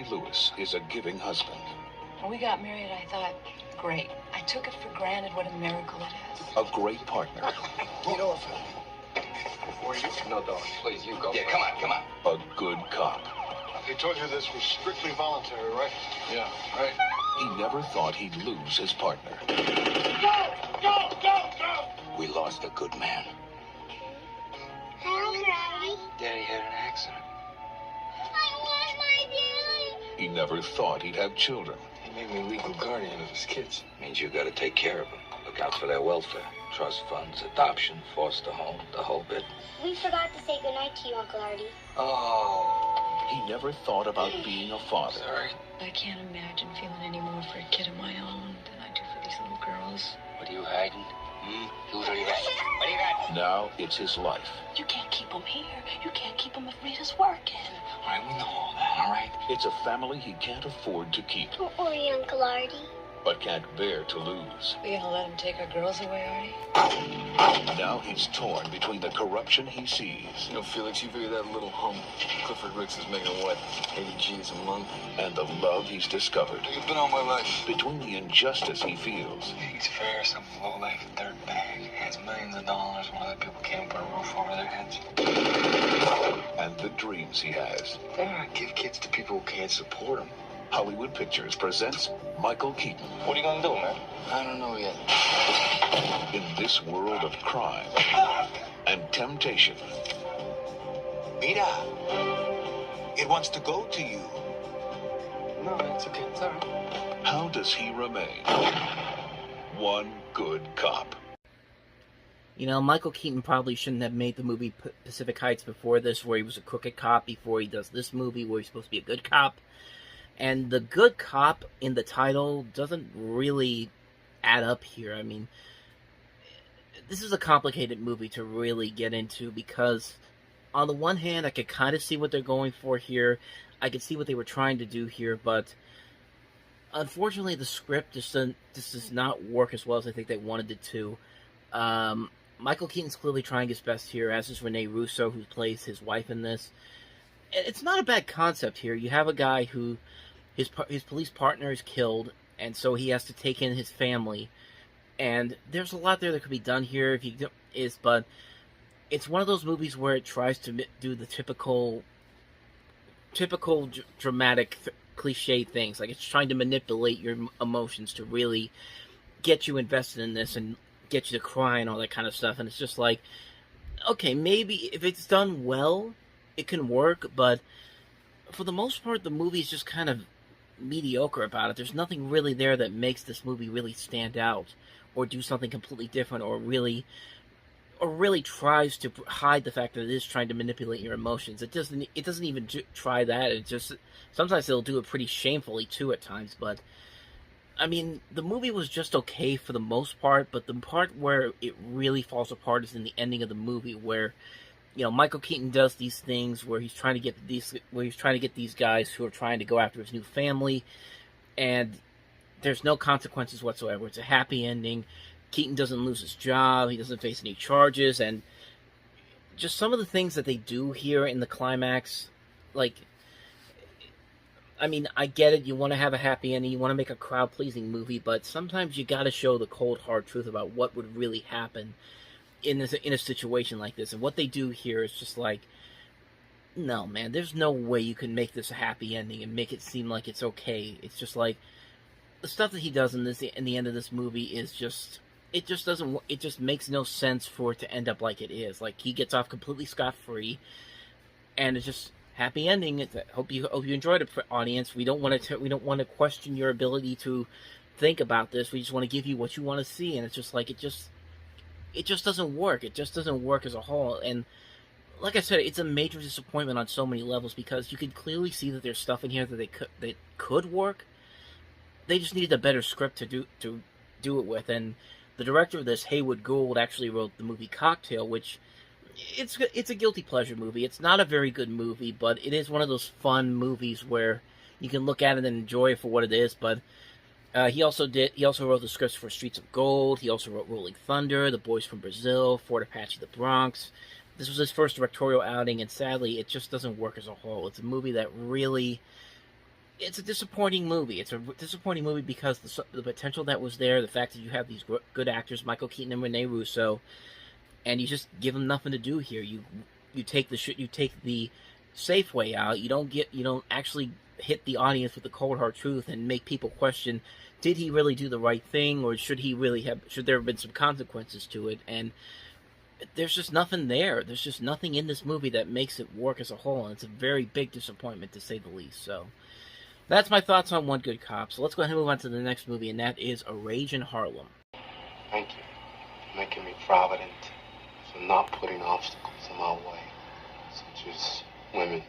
Artie Lewis is a giving husband. When we got married, I thought, great. I took it for granted what a miracle it is. A great partner. You know what, before you... No, darling, please, you go. Yeah, come on, come on. A good cop. They told you this was strictly voluntary, right? Yeah, right. He never thought he'd lose his partner. Go! We lost a good man. Hello, Daddy. Daddy had an accident. I want my daddy. He never thought he'd have children. He made me legal guardian of his kids. Means you gotta take care of them. Look out for their welfare. Trust funds, adoption, foster home, the whole bit. We forgot to say goodnight to you, Uncle Artie. Oh. He never thought about being a father. Sorry. I can't imagine feeling any more for a kid of my own than I do for these little girls. What are you hiding? What do you got? What do you got? Now it's his life. You can't keep them here. You can't keep them if Rita's working. All right, we know all that, all right? It's a family he can't afford to keep, Don't worry, Uncle Artie. but can't bear to lose. Are you gonna let him take our girls away, Artie? Now he's torn between the corruption he sees You know, Felix, you figure that little hump Clifford Ricks is making, what, 80 G's a month? and the love he's discovered. You've been all my life. Between the injustice he feels He's fair, some low-life dirtbag. Has millions of dollars while other people can't put a roof over their heads. and the dreams he has. They don't give kids to people who can't support them. Hollywood Pictures presents Michael Keaton What are you gonna do, man? I don't know yet. in this world of crime and temptation. Mira, it wants to go to you. No, it's okay. It's all right. How does he remain one good cop? You know, Michael Keaton probably shouldn't have made the movie Pacific Heights before this, where he was a crooked cop, before he does this movie, where he's supposed to be a good cop. And the good cop in the title doesn't really add up here. I mean, this is a complicated movie to really get into, because on the one hand, I could kind of see what they're going for here. I could see what they were trying to do here, but unfortunately the script just does not work as well as I think they wanted it to. Michael Keaton's clearly trying his best here, as is Rene Russo, who plays his wife in this. It's not a bad concept here. You have a guy who his police partner is killed, and so he has to take in his family. And there's a lot there that could be done here, but it's one of those movies where it tries to do the typical dramatic cliche things. Like, it's trying to manipulate your emotions to really get you invested in this and get you to cry and all that kind of stuff. And it's just like, okay, maybe if it's done well, it can work, but for the most part, the movie is just kind of mediocre about it. There's nothing really there that makes this movie really stand out, or do something completely different, or really tries to hide the fact that it is trying to manipulate your emotions. It doesn't even try that. It just, sometimes they'll do it pretty shamefully too at times. But I mean, the movie was just okay for the most part, but the part where it really falls apart is in the ending of the movie, where, you know, Michael Keaton does these things where he's trying to get these guys who are trying to go after his new family, and there's no consequences whatsoever. It's a happy ending. Keaton doesn't lose his job. He doesn't face any charges, and just some of the things that they do here in the climax, like, I mean, I get it. You want to have a happy ending. You want to make a crowd-pleasing movie, but sometimes you got to show the cold, hard truth about what would really happen in a situation like this. And what they do here is just like, no, man, there's no way you can make this a happy ending and make it seem like it's okay. It's just like, the stuff that he does in the end of this movie is just, it just makes no sense for it to end up like it is. Like, he gets off completely scot-free, and it's just happy ending. Hope you enjoyed it, audience. We don't want to question your ability to think about this. We just want to give you what you want to see, and it's just like, it just doesn't work. It just doesn't work as a whole. And like I said, it's a major disappointment on so many levels, because you can clearly see that there's stuff in here that could work. They just needed a better script to do it with. And the director of this, Haywood Gould, actually wrote the movie Cocktail, which it's a guilty pleasure movie. It's not a very good movie, but it is one of those fun movies where you can look at it and enjoy it for what it is. But he also wrote the scripts for Streets of Gold. He also wrote Rolling Thunder, The Boys from Brazil, Fort Apache, The Bronx. This was his first directorial outing, and sadly, it just doesn't work as a whole. It's a movie that really, it's a disappointing movie. It's a disappointing movie because the potential that was there, the fact that you have these good actors, Michael Keaton and Rene Russo, and you just give them nothing to do here. You take the safe way out. You don't actually hit the audience with the cold hard truth and make people question, did he really do the right thing, or should there have been some consequences to it? And there's just nothing there. There's just nothing in this movie that makes it work as a whole, and it's a very big disappointment, to say the least. So that's my thoughts on One Good Cop. So let's go ahead and move on to the next movie, and that is A Rage in Harlem. Thank you for making me provident, for not putting obstacles in my way, such as women.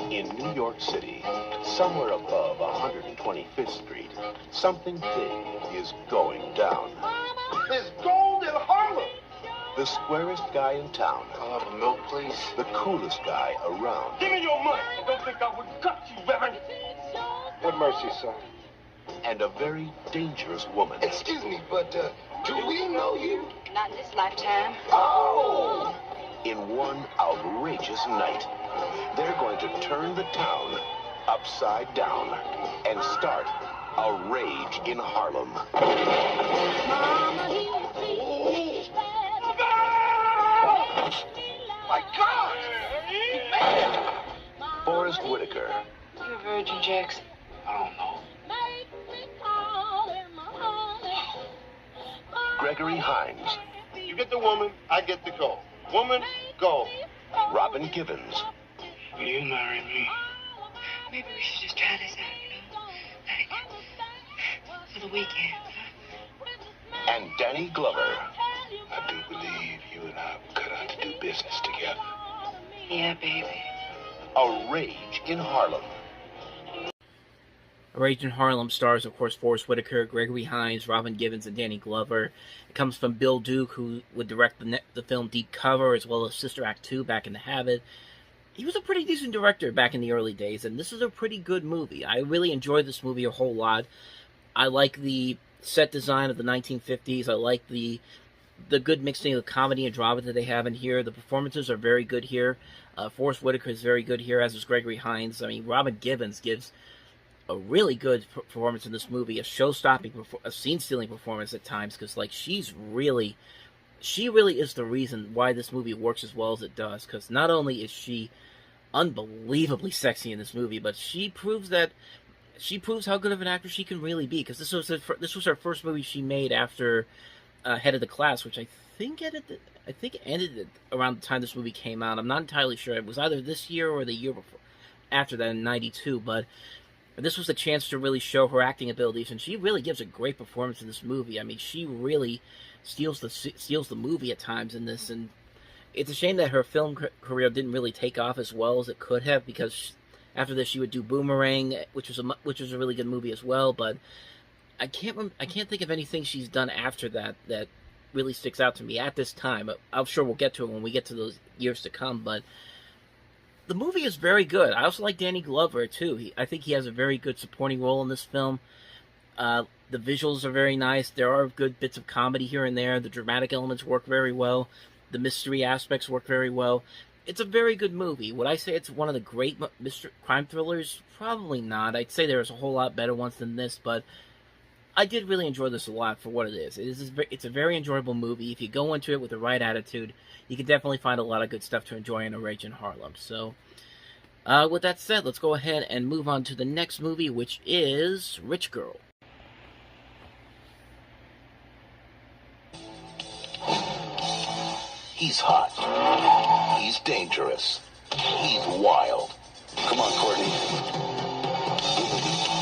In New York City, somewhere above 125th Street, something big is going down. There's gold in Harlem. The squarest guy in town. I'll have a milk, please. The coolest guy around. Give me your money. I don't think I would cut you, Baron. Have mercy, son. And a very dangerous woman. Excuse me, but do we know you? Not in this lifetime. Oh! In one outrageous night, they're going to turn the town upside down and start a rage in Harlem. My God! Forrest Whitaker, You a virgin, Jackson? I don't know. Gregory Hines, You get the woman, I get the gold. Woman, gold. Robin Givens, Will you marry me? Maybe we should just try this out, like, for the weekend. and Danny Glover. I do believe you and I were cut out to do business together. Yeah, baby. A Rage in Harlem. A Rage in Harlem stars, of course, Forrest Whitaker, Gregory Hines, Robin Givens, and Danny Glover. It comes from Bill Duke, who would direct the film Deep Cover, as well as Sister Act 2, Back in the Habit. He was a pretty decent director back in the early days, and this is a pretty good movie. I really enjoyed this movie a whole lot. I like the set design of the 1950s. I like the good mixing of comedy and drama that they have in here. The performances are very good here. Forrest Whitaker is very good here, as is Gregory Hines. I mean, Robin Givens gives a really good performance in this movie, a show-stopping, a scene-stealing performance at times, because like she really is the reason why this movie works as well as it does. Because not only is she unbelievably sexy in this movie, but she proves how good of an actor she can really be. Because this was her first movie she made after Head of the Class, which I think ended around the time this movie came out. I'm not entirely sure. It was either this year or the year before, after that in '92. But this was a chance to really show her acting abilities, and she really gives a great performance in this movie. I mean, she really steals the movie at times in this, and it's a shame that her film career didn't really take off as well as it could have, because after this she would do Boomerang, which was a really good movie as well. But I can't think of anything she's done after that really sticks out to me at this time. I'm sure we'll get to it when we get to those years to come, but the movie is very good. I also like Danny Glover, too. I think he has a very good supporting role in this film. The visuals are very nice. There are good bits of comedy here and there. The dramatic elements work very well. The mystery aspects work very well. It's a very good movie. Would I say it's one of the great crime thrillers? Probably not. I'd say there's a whole lot better ones than this, but I did really enjoy this a lot for what it is. It's a very enjoyable movie. If you go into it with the right attitude, you can definitely find a lot of good stuff to enjoy in A Rage in Harlem. So, with that said, let's go ahead and move on to the next movie, which is Rich Girl. He's hot. He's dangerous. He's wild. Come on, Courtney.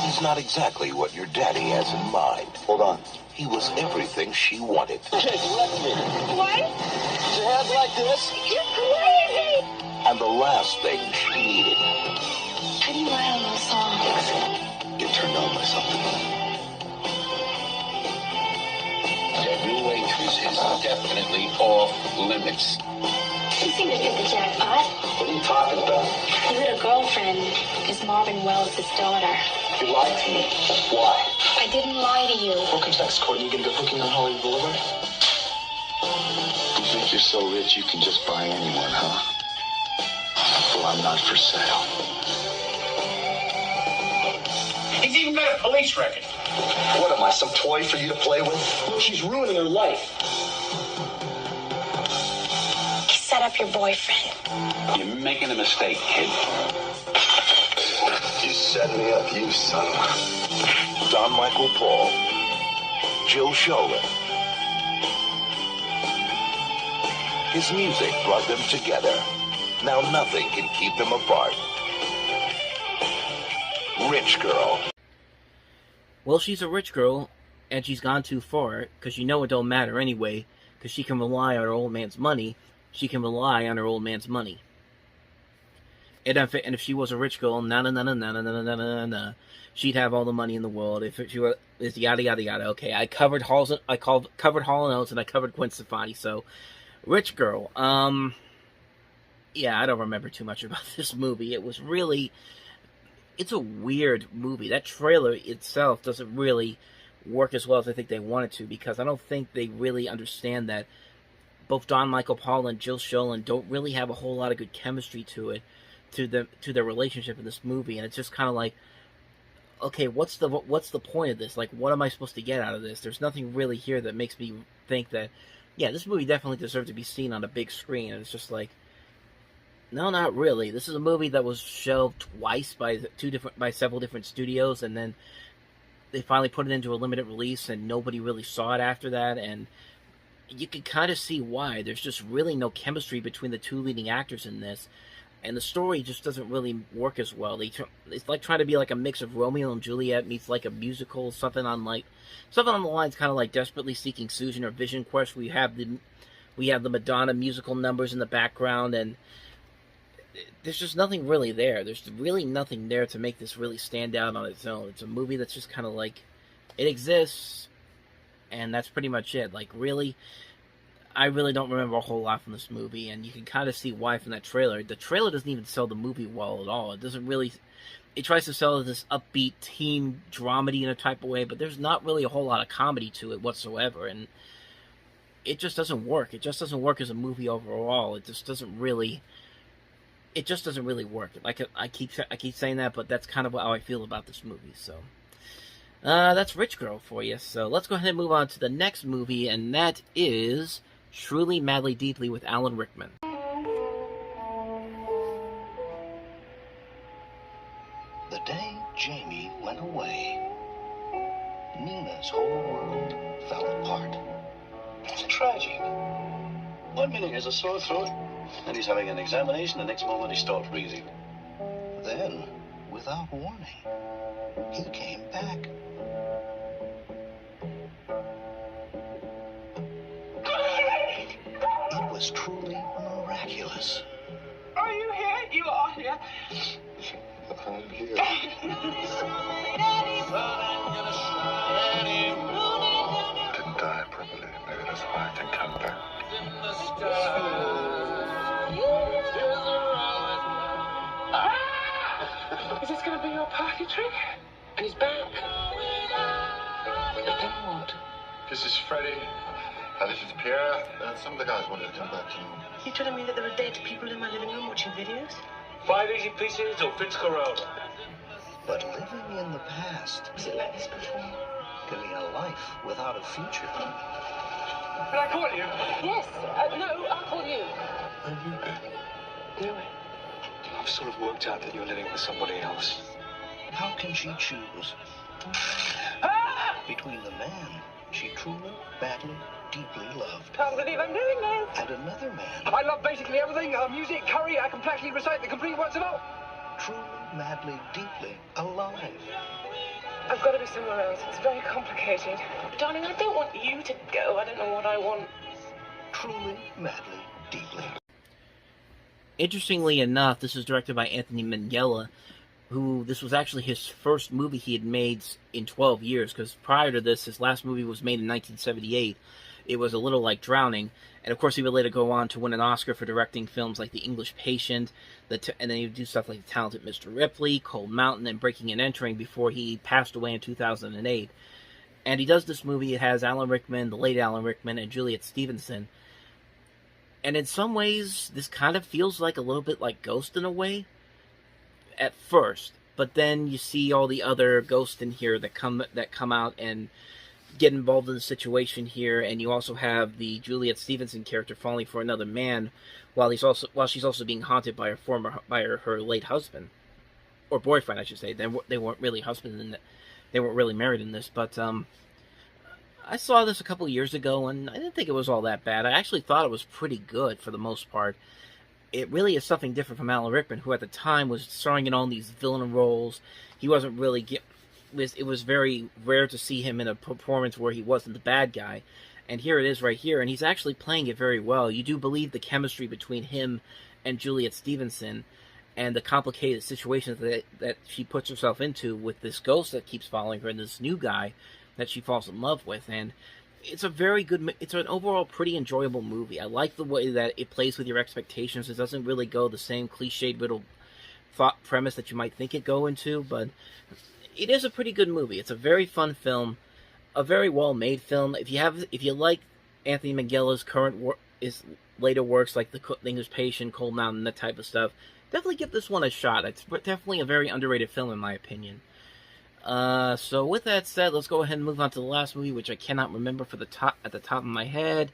He's not exactly what your daddy has in mind. Hold on. He was everything she wanted. Hey, let me. What? Your hands like this? You're crazy! And the last thing she needed. How do you write all those songs? Get turned on by something. That new waitress is definitely off limits. You seem to hit the jackpot. What are you talking about? Your little girlfriend is Marvin Wells' daughter. You lied to me. Why? I didn't lie to you. What comes next, Courtney? You gonna go hooking on Hollywood Boulevard? You think you're so rich you can just buy anyone, huh? Well, I'm not for sale. He's even got a police record. What am I, some toy for you to play with? She's ruining her life. He set up your boyfriend. You're making a mistake, kid. You set me up, you son. Don Michael Paul, Jill Scholler. His music brought them together. Now nothing can keep them apart. Rich girl. Well, she's a rich girl, and she's gone too far, because you know it don't matter anyway, because she can rely on her old man's money. She can rely on her old man's money. And if she was a rich girl, she'd have all the money in the world. If she were, it's yada yada yada. Okay, I covered Hall and Oates, and I covered Gwen Stefani. So, rich girl. Yeah, I don't remember too much about this movie. It's a weird movie. That trailer itself doesn't really work as well as I think they wanted to, because I don't think they really understand that both Don Michael Paul and Jill Scholler don't really have a whole lot of good chemistry to their relationship in this movie, and it's just kind of like, okay, what's the point of this? Like, what am I supposed to get out of this? There's nothing really here that makes me think that, yeah, this movie definitely deserves to be seen on a big screen, and it's just like, no, not really. This is a movie that was shelved twice by several different studios, and then they finally put it into a limited release, and nobody really saw it after that, and you can kind of see why. There's just really no chemistry between the two leading actors in this, and the story just doesn't really work as well. It's like trying to be like a mix of Romeo and Juliet meets like a musical, something on the lines kind of like Desperately Seeking Susan or Vision Quest, where we have the Madonna musical numbers in the background, and there's just nothing really there. There's really nothing there to make this really stand out on its own. It's a movie that's just kind of like, it exists, and that's pretty much it. Like, really, I really don't remember a whole lot from this movie, and you can kind of see why from that trailer. The trailer doesn't even sell the movie well at all. It doesn't really... It tries to sell this upbeat teen dramedy in a type of way, but there's not really a whole lot of comedy to it whatsoever, and it just doesn't work. It just doesn't work as a movie overall. It just doesn't really work. Like, I keep saying that, but that's kind of how I feel about this movie. So, that's Rich Girl for you. So let's go ahead and move on to the next movie, and that is Truly, Madly, Deeply with Alan Rickman. The day Jamie went away, Nina's whole world fell apart. It's tragic. 1 minute he has a sore throat, then he's having an examination, the next moment he stopped breathing. Then, without warning, he came back. It was truly miraculous. Are you here? You are here. I'm here. Didn't die properly. Maybe that's why I can come back. Is this going to be your party trick? And he's back. But then what? This is Freddie. This is Pierre. Some of the guys wanted to come back to you. You telling me that there are dead people in my living room watching videos? 5 easy pieces or Fitzcarraldo. But living in the past, Was it like this before? giving a life without a future. Did I call you? Yes. No, I'll call you. Where have you been? No way. I've sort of worked out that you're living with somebody else. How can she choose between the man she truly, badly, deeply loved Can't believe I'm doing this. and another man I love basically everything. Music, curry, I can practically recite the complete words of art. truly, madly, deeply alive? I've got to be somewhere else. It's very complicated. Darling, I don't want you to go. I don't know what I want. Truly, madly, deeply. Interestingly enough, this was directed by Anthony Minghella, who this was actually his first movie he had made in 12 years, because prior to this, his last movie was made in 1978. It was A Little Like Drowning, and of course he would later go on to win an Oscar for directing films like The English Patient, and then he would do stuff like The Talented Mr. Ripley, Cold Mountain, and Breaking and Entering before he passed away in 2008. And he does this movie. It has Alan Rickman, the late Alan Rickman, and Juliet Stevenson. And in some ways, this kind of feels like a little bit like Ghost in a way, at first. but then you see all the other ghosts in here that come out and get involved in the situation here, and you also have the Juliet Stevenson character falling for another man while she's also being haunted by her late husband, or boyfriend, I should say. They weren't really husband, and they weren't really married in this, but I saw this a couple of years ago, and I didn't think it was all that bad. I actually thought it was pretty good for the most part. It really is something different from Alan Rickman, who at the time was starring in all these villain roles. He wasn't really it was very rare to see him in a performance where he wasn't the bad guy. And here it is right here, and he's actually playing it very well. You do believe the chemistry between him and Juliet Stevenson and the complicated situations that she puts herself into with this ghost that keeps following her and this new guy that she falls in love with. And it's an overall pretty enjoyable movie. I like the way that it plays with your expectations. It doesn't really go the same cliched little thought premise that you might think it go into, but it is a pretty good movie. It's a very fun film, a very well-made film. If you like Anthony Minghella's later works like The English Patient, Cold Mountain, that type of stuff, definitely give this one a shot. It's definitely a very underrated film in my opinion. So with that said, let's go ahead and move on to the last movie, which I cannot remember at the top of my head,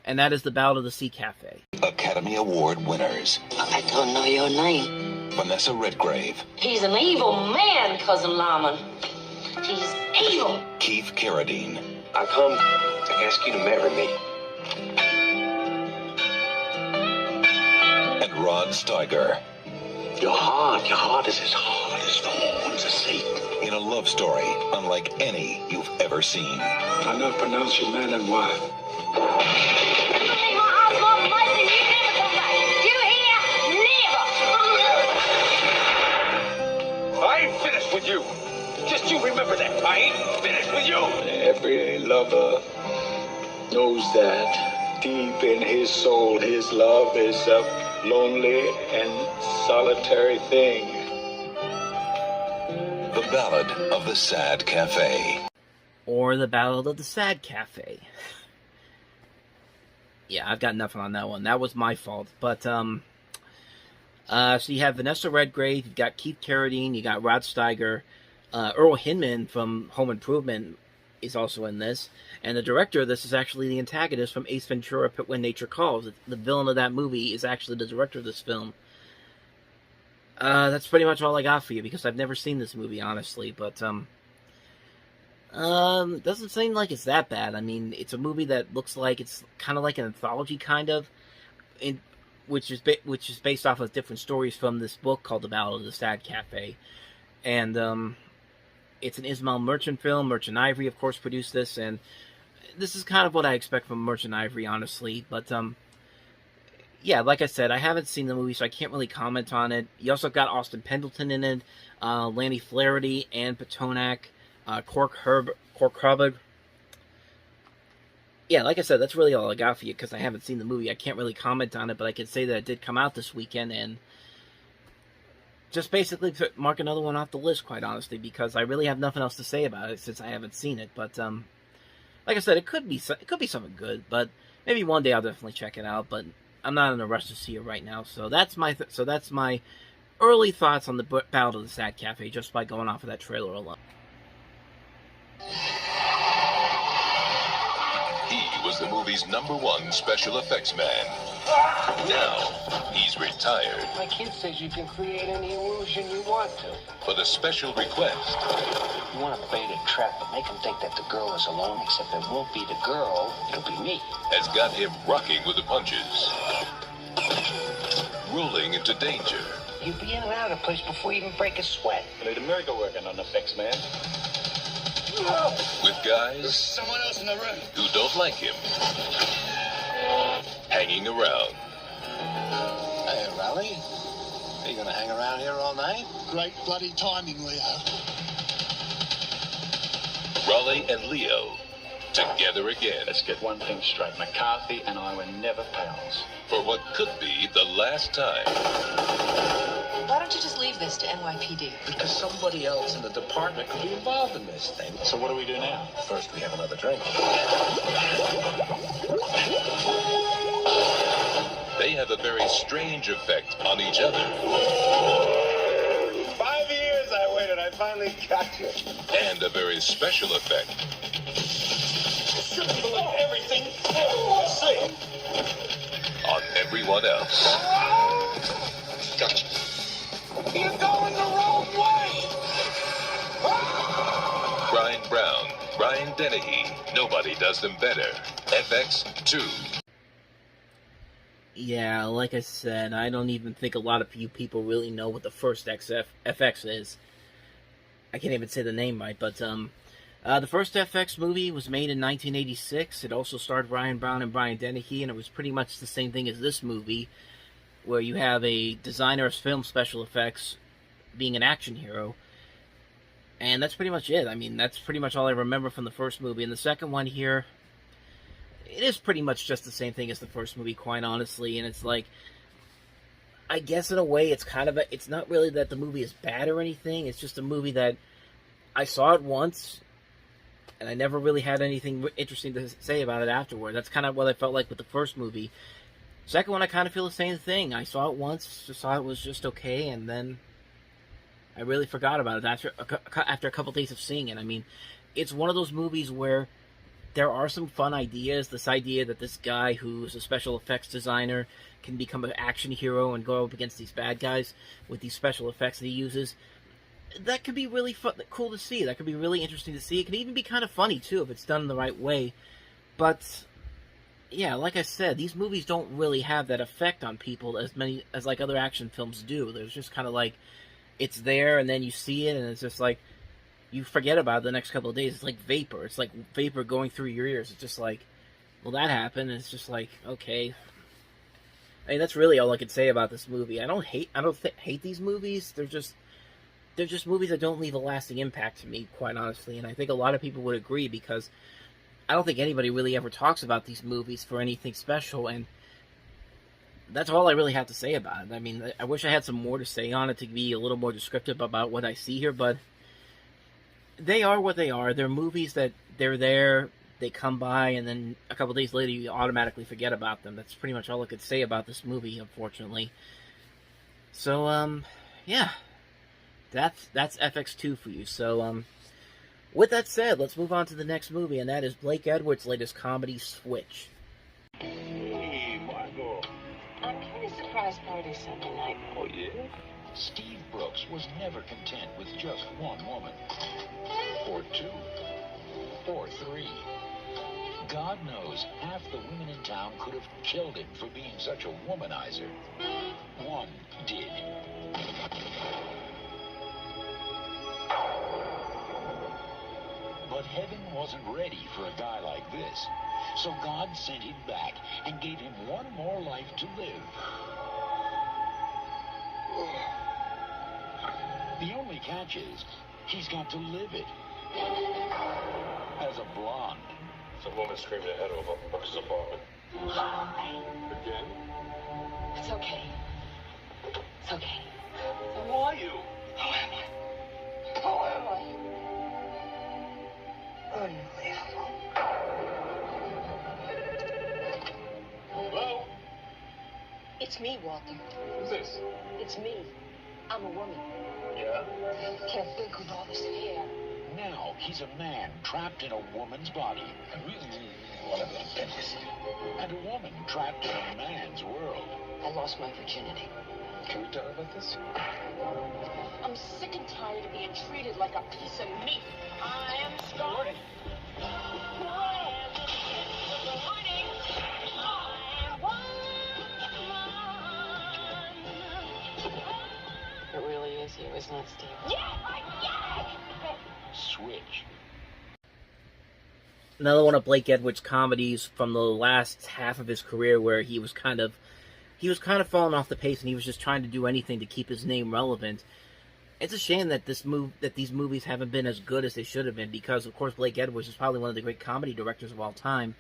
and that is The Ballad of the Sea Cafe. Academy Award winners. I don't know your name. Vanessa Redgrave. He's an evil man, Cousin Lyman. He's evil. Keith Carradine. I come to ask you to marry me. And Rod Steiger. Your heart is as hard as the horns of Satan. In a love story unlike any you've ever seen. I not pronounce you man and wife. I ain't finished with you. Just you remember that. I ain't finished with you. Every lover knows that deep in his soul, his love is a lonely and solitary thing. The Ballad of the Sad Cafe. Or The Ballad of the Sad Cafe. Yeah, I've got nothing on that one. That was my fault. But, so you have Vanessa Redgrave, you've got Keith Carradine, you got Rod Steiger, Earl Hindman from Home Improvement is also in this, and the director of this is actually the antagonist from Ace Ventura: When Nature Calls. The villain of that movie is actually the director of this film. That's pretty much all I got for you, because I've never seen this movie, honestly, but, doesn't seem like it's that bad. I mean, it's a movie that looks like it's kind of like an anthology, kind of, which is based off of different stories from this book called The Ballad of the Sad Cafe. And it's an Ismail Merchant film. Merchant Ivory, of course, produced this, and this is kind of what I expect from Merchant Ivory, honestly. But yeah, like I said, I haven't seen the movie, so I can't really comment on it. You also got Austin Pendleton in it, Lanny Flaherty, Ann Patonak, Cork Hubbard. Yeah, like I said, that's really all I got for you, because I haven't seen the movie. I can't really comment on it, but I can say that it did come out this weekend, and just basically mark another one off the list, quite honestly, because I really have nothing else to say about it since I haven't seen it. But like I said, it could be something good, but maybe one day I'll definitely check it out. But I'm not in a rush to see it right now. So that's my early thoughts on the Ballad of the Sad Cafe, just by going off of that trailer alone. He was the movie's #1 special effects man. Now, he's retired. My kid says you can create any illusion you want to. But a special request. You want to bait a trap and make him think that the girl is alone, except it won't be the girl, it'll be me. Has got him rocking with the punches. Rolling into danger. You'll be in and out of the place before you even break a sweat. There's a miracle working on the effects, man. With guys There's someone else in the room who don't like him hanging around. Hey, Raleigh. Are you going to hang around here all night? Great bloody timing, Leo. Raleigh and Leo together again. Let's get one thing straight. McCarthy and I were never pals. For what could be the last time. Why don't you just leave this to NYPD? because somebody else in the department could be involved in this thing. So what do we do now? First, we have another drink. They have a very strange effect on each other. 5 years I finally got you. And a very special effect. Shouldn't believe everything I say. On everyone else. Gotcha. You're going the wrong way. Brian Brown, Brian Dennehy, nobody does them better. FX2. Yeah, like I said, I don't even think a lot of you people really know what the first FX is. I can't even say the name right, but the first FX movie was made in 1986. It also starred Brian Brown and Brian Dennehy, and it was pretty much the same thing as this movie, where you have a designer of film special effects being an action hero. And that's pretty much it. I mean, that's pretty much all I remember from the first movie. And the second one here, it is pretty much just the same thing as the first movie, quite honestly. And it's like, I guess in a way, it's kind of it's not really that the movie is bad or anything. It's just a movie that I saw it once, and I never really had anything interesting to say about it afterward. That's kind of what I felt like with the first movie. Second one, I kind of feel the same thing. I saw it once, just saw it was just okay, and then I really forgot about it after a couple days of seeing it. I mean, it's one of those movies where there are some fun ideas. This idea that this guy who's a special effects designer can become an action hero and go up against these bad guys with these special effects that he uses, that could be really fun, cool to see. That could be really interesting to see. It can even be kind of funny, too, if it's done in the right way. But yeah, like I said, these movies don't really have that effect on people as like other action films do. There's just kind of like, it's there, and then you see it, and it's just like, you forget about it the next couple of days. It's like vapor. It's like vapor going through your ears. It's just like, well, that happened, and it's just like, okay. I mean, that's really all I could say about this movie. I don't hate these movies. They're just movies that don't leave a lasting impact to me, quite honestly, and I think a lot of people would agree, because I don't think anybody really ever talks about these movies for anything special, and that's all I really have to say about it. I mean, I wish I had some more to say on it to be a little more descriptive about what I see here, but they are what they are. They're movies that they're there, they come by, and then a couple days later you automatically forget about them. That's pretty much all I could say about this movie, unfortunately. So, yeah. That's FX2 for you. So, with that said, let's move on to the next movie, and that is Blake Edwards' latest comedy, Switch. Hey, Margot. I'm kind of surprise party Sunday night. Oh, yeah? Steve Brooks was never content with just one woman. Or two. Or three. God knows half the women in town could have killed him for being such a womanizer. One did. But heaven wasn't ready for a guy like this. So God sent him back and gave him one more life to live. The only catch is, he's got to live it. As a blonde. Some woman screaming ahead of Brooks' apartment. Again? It's okay. It's okay. Who are you? Who am I? Who am I? Unbelievable. Hello? It's me, Walter. Who's this? It's me. I'm a woman. Yeah? Can't think with all this hair. Now he's a man trapped in a woman's body. I really want to be finished. And a woman trapped in a man's world. I lost my virginity. Can we talk about this? I'm sick and tired of being treated like a piece of meat. I am scarred. It really is you, isn't it, Steve? Yeah! Switch. Another one of Blake Edwards' comedies from the last half of his career, where he was kind of falling off the pace, and he was just trying to do anything to keep his name relevant. It's a shame that these movies haven't been as good as they should have been, because of course Blake Edwards is probably one of the great comedy directors of all time.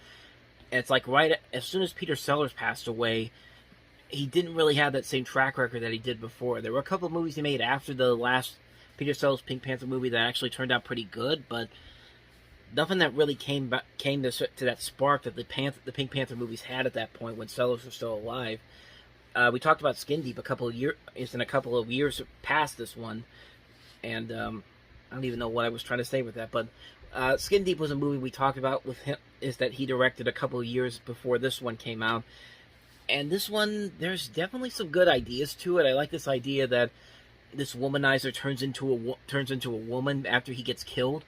And it's like right as soon as Peter Sellers passed away, he didn't really have that same track record that he did before. There were a couple of movies he made after the last Peter Sellers Pink Panther movie that actually turned out pretty good, but nothing that really came to that spark that the Pink Panther movies had at that point when Sellers was still alive. We talked about Skin Deep a couple of years past this one, and I don't even know what I was trying to say with that, but Skin Deep was a movie we talked about with him, is that he directed a couple of years before this one came out. And this one, there's definitely some good ideas to it. I like this idea that this womanizer turns into a woman after he gets killed.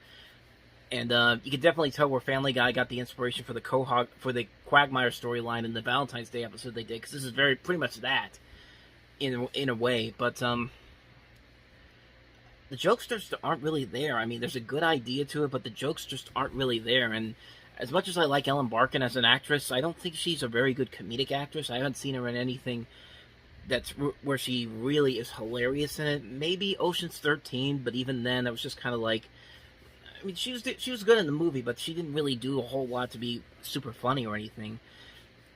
And you can definitely tell where Family Guy got the inspiration for the Quagmire storyline in the Valentine's Day episode they did, because this is pretty much that in a way. But the jokes just aren't really there. I mean, there's a good idea to it, but the jokes just aren't really there. And as much as I like Ellen Barkin as an actress, I don't think she's a very good comedic actress. I haven't seen her in anything where she really is hilarious in it. Maybe Ocean's 13, but even then, that was just kind of like, I mean, she was good in the movie, but she didn't really do a whole lot to be super funny or anything.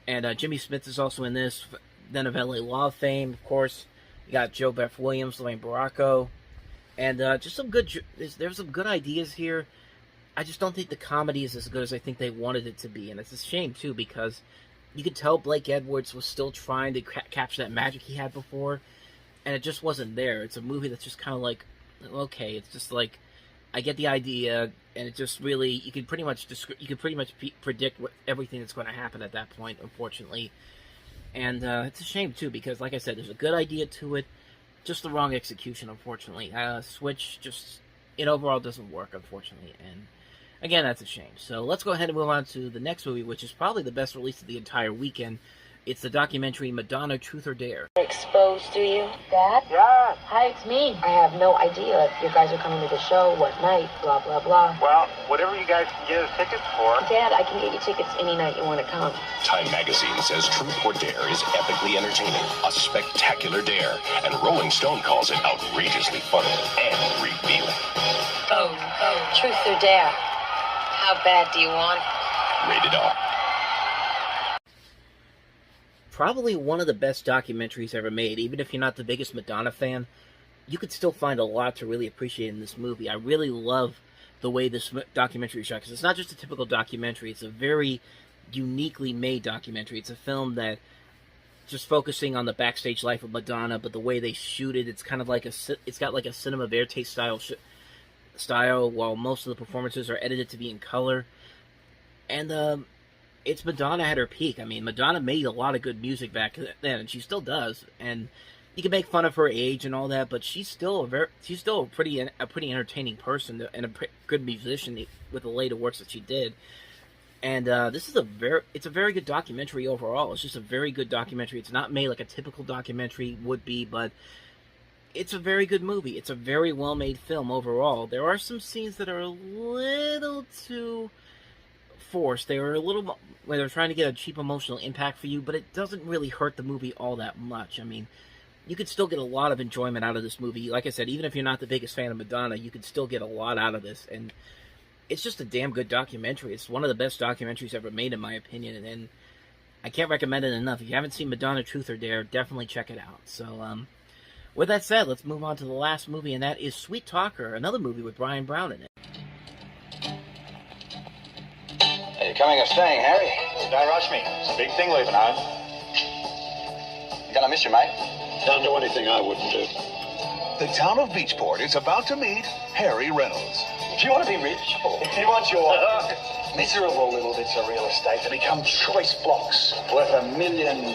And Jimmy Smith is also in this. Then of LA Law fame, of course. You got Joe Beth Williams, Lorraine Baracco, and just some good. There's some good ideas here. I just don't think the comedy is as good as I think they wanted it to be, and it's a shame too, because you could tell Blake Edwards was still trying to capture that magic he had before, and it just wasn't there. It's a movie that's just kind of like, okay, it's just like, I get the idea, and it just really, you can pretty much predict everything that's going to happen at that point, unfortunately. And it's a shame too, because like I said, there's a good idea to it, just the wrong execution, unfortunately. Switch it overall doesn't work, unfortunately, and again, that's a shame. So let's go ahead and move on to the next movie, which is probably the best release of the entire weekend. It's the documentary Madonna, Truth or Dare. Exposed to you? Dad? Yeah? Hi, it's me. I have no idea if you guys are coming to the show, what night, blah, blah, blah. Well, whatever you guys can get us tickets for. Dad, I can get you tickets any night you want to come. Time magazine says Truth or Dare is epically entertaining, a spectacular dare, and Rolling Stone calls it outrageously funny and revealing. Oh, Truth or Dare. How bad do you want it? Rated R. Probably one of the best documentaries ever made. Even if you're not the biggest Madonna fan, you could still find a lot to really appreciate in this movie. I really love the way this documentary is shot, because it's not just a typical documentary. It's a very uniquely made documentary. It's a film that just focusing on the backstage life of Madonna, but the way they shoot it, it's kind of like it's got like a cinema verite style, while most of the performances are edited to be in color. And it's Madonna at her peak. I mean, Madonna made a lot of good music back then, and she still does. And you can make fun of her age and all that, but she's still a pretty entertaining person and a good musician with the later works that she did. And this is a very good documentary overall. It's just a very good documentary. It's not made like a typical documentary would be, but it's a very good movie. It's a very well-made film overall. There are some scenes that are a little too forced. They were a little where they're trying to get a cheap emotional impact for you, but it doesn't really hurt the movie all that much. I mean, you could still get a lot of enjoyment out of this movie. Like I said, even if you're not the biggest fan of Madonna, you could still get a lot out of this, and it's just a damn good documentary. It's one of the best documentaries ever made, in my opinion, and I can't recommend it enough. If you haven't seen Madonna, Truth or Dare, definitely check it out. So, with that said, let's move on to the last movie, and that is Sweet Talker, another movie with Brian Brown in it. Are you coming or staying, Harry? Don't rush me. It's a big thing leaving home. Gonna miss you, mate. Don't do anything I wouldn't do. The town of Beachport is about to meet Harry Reynolds. Do you want to be rich? If you want your miserable little bits of real estate to become choice blocks worth $1 million.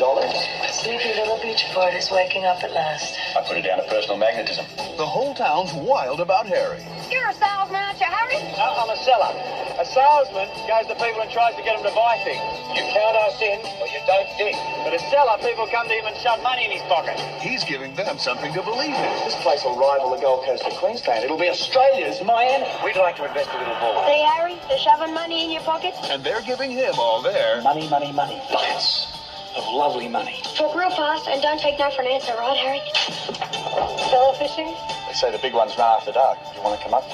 Sleepy little Beachport is waking up at last. I put it down to personal magnetism. The whole town's wild about Harry. You're a salesman, aren't you, Harry? No, I'm a seller. A salesman goes to people and tries to get them to buy things. You count us in or you don't dig. But a seller, people come to him and shove money in his pocket. He's giving them something to believe in. This place will rival the Gold Coast of Queensland. It'll be Australia's Miami. We'd like to invest a little more. Say, Harry, they're shoving money in your pocket? And they're giving him all their money. Buckets of lovely money. Talk real fast and don't take no for an answer, right, Harry? Fellow fishing? They say the big ones run after dark. You want to come up?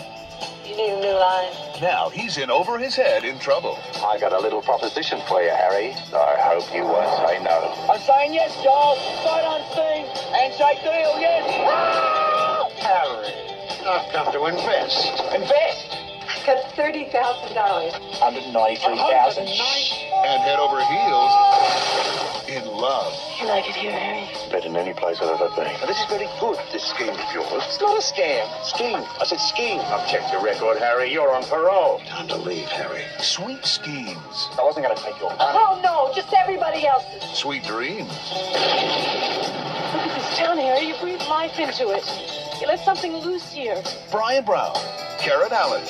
You need a new line. Now he's in over his head in trouble. I got a little proposition for you, Harry. I hope you won't say no. I'm saying yes, Giles. Sight unseen. Handshake deal, yes. Harry, I've come to invest. Invest? I've got $30,000. 193,000. And head over heels in love. You like it here, Harry? Better than any place I've ever been. Now, this is very good, this scheme of yours. It's not a scam. Scheme. I said scheme. I've checked your record, Harry. You're on parole. Time to leave, Harry. Sweet schemes. I wasn't going to take your money. Oh, no, just everybody else's. Sweet dreams. Look at this town, Harry. You breathe life into it. You let something loose here. Brian Brown, Karen Allen,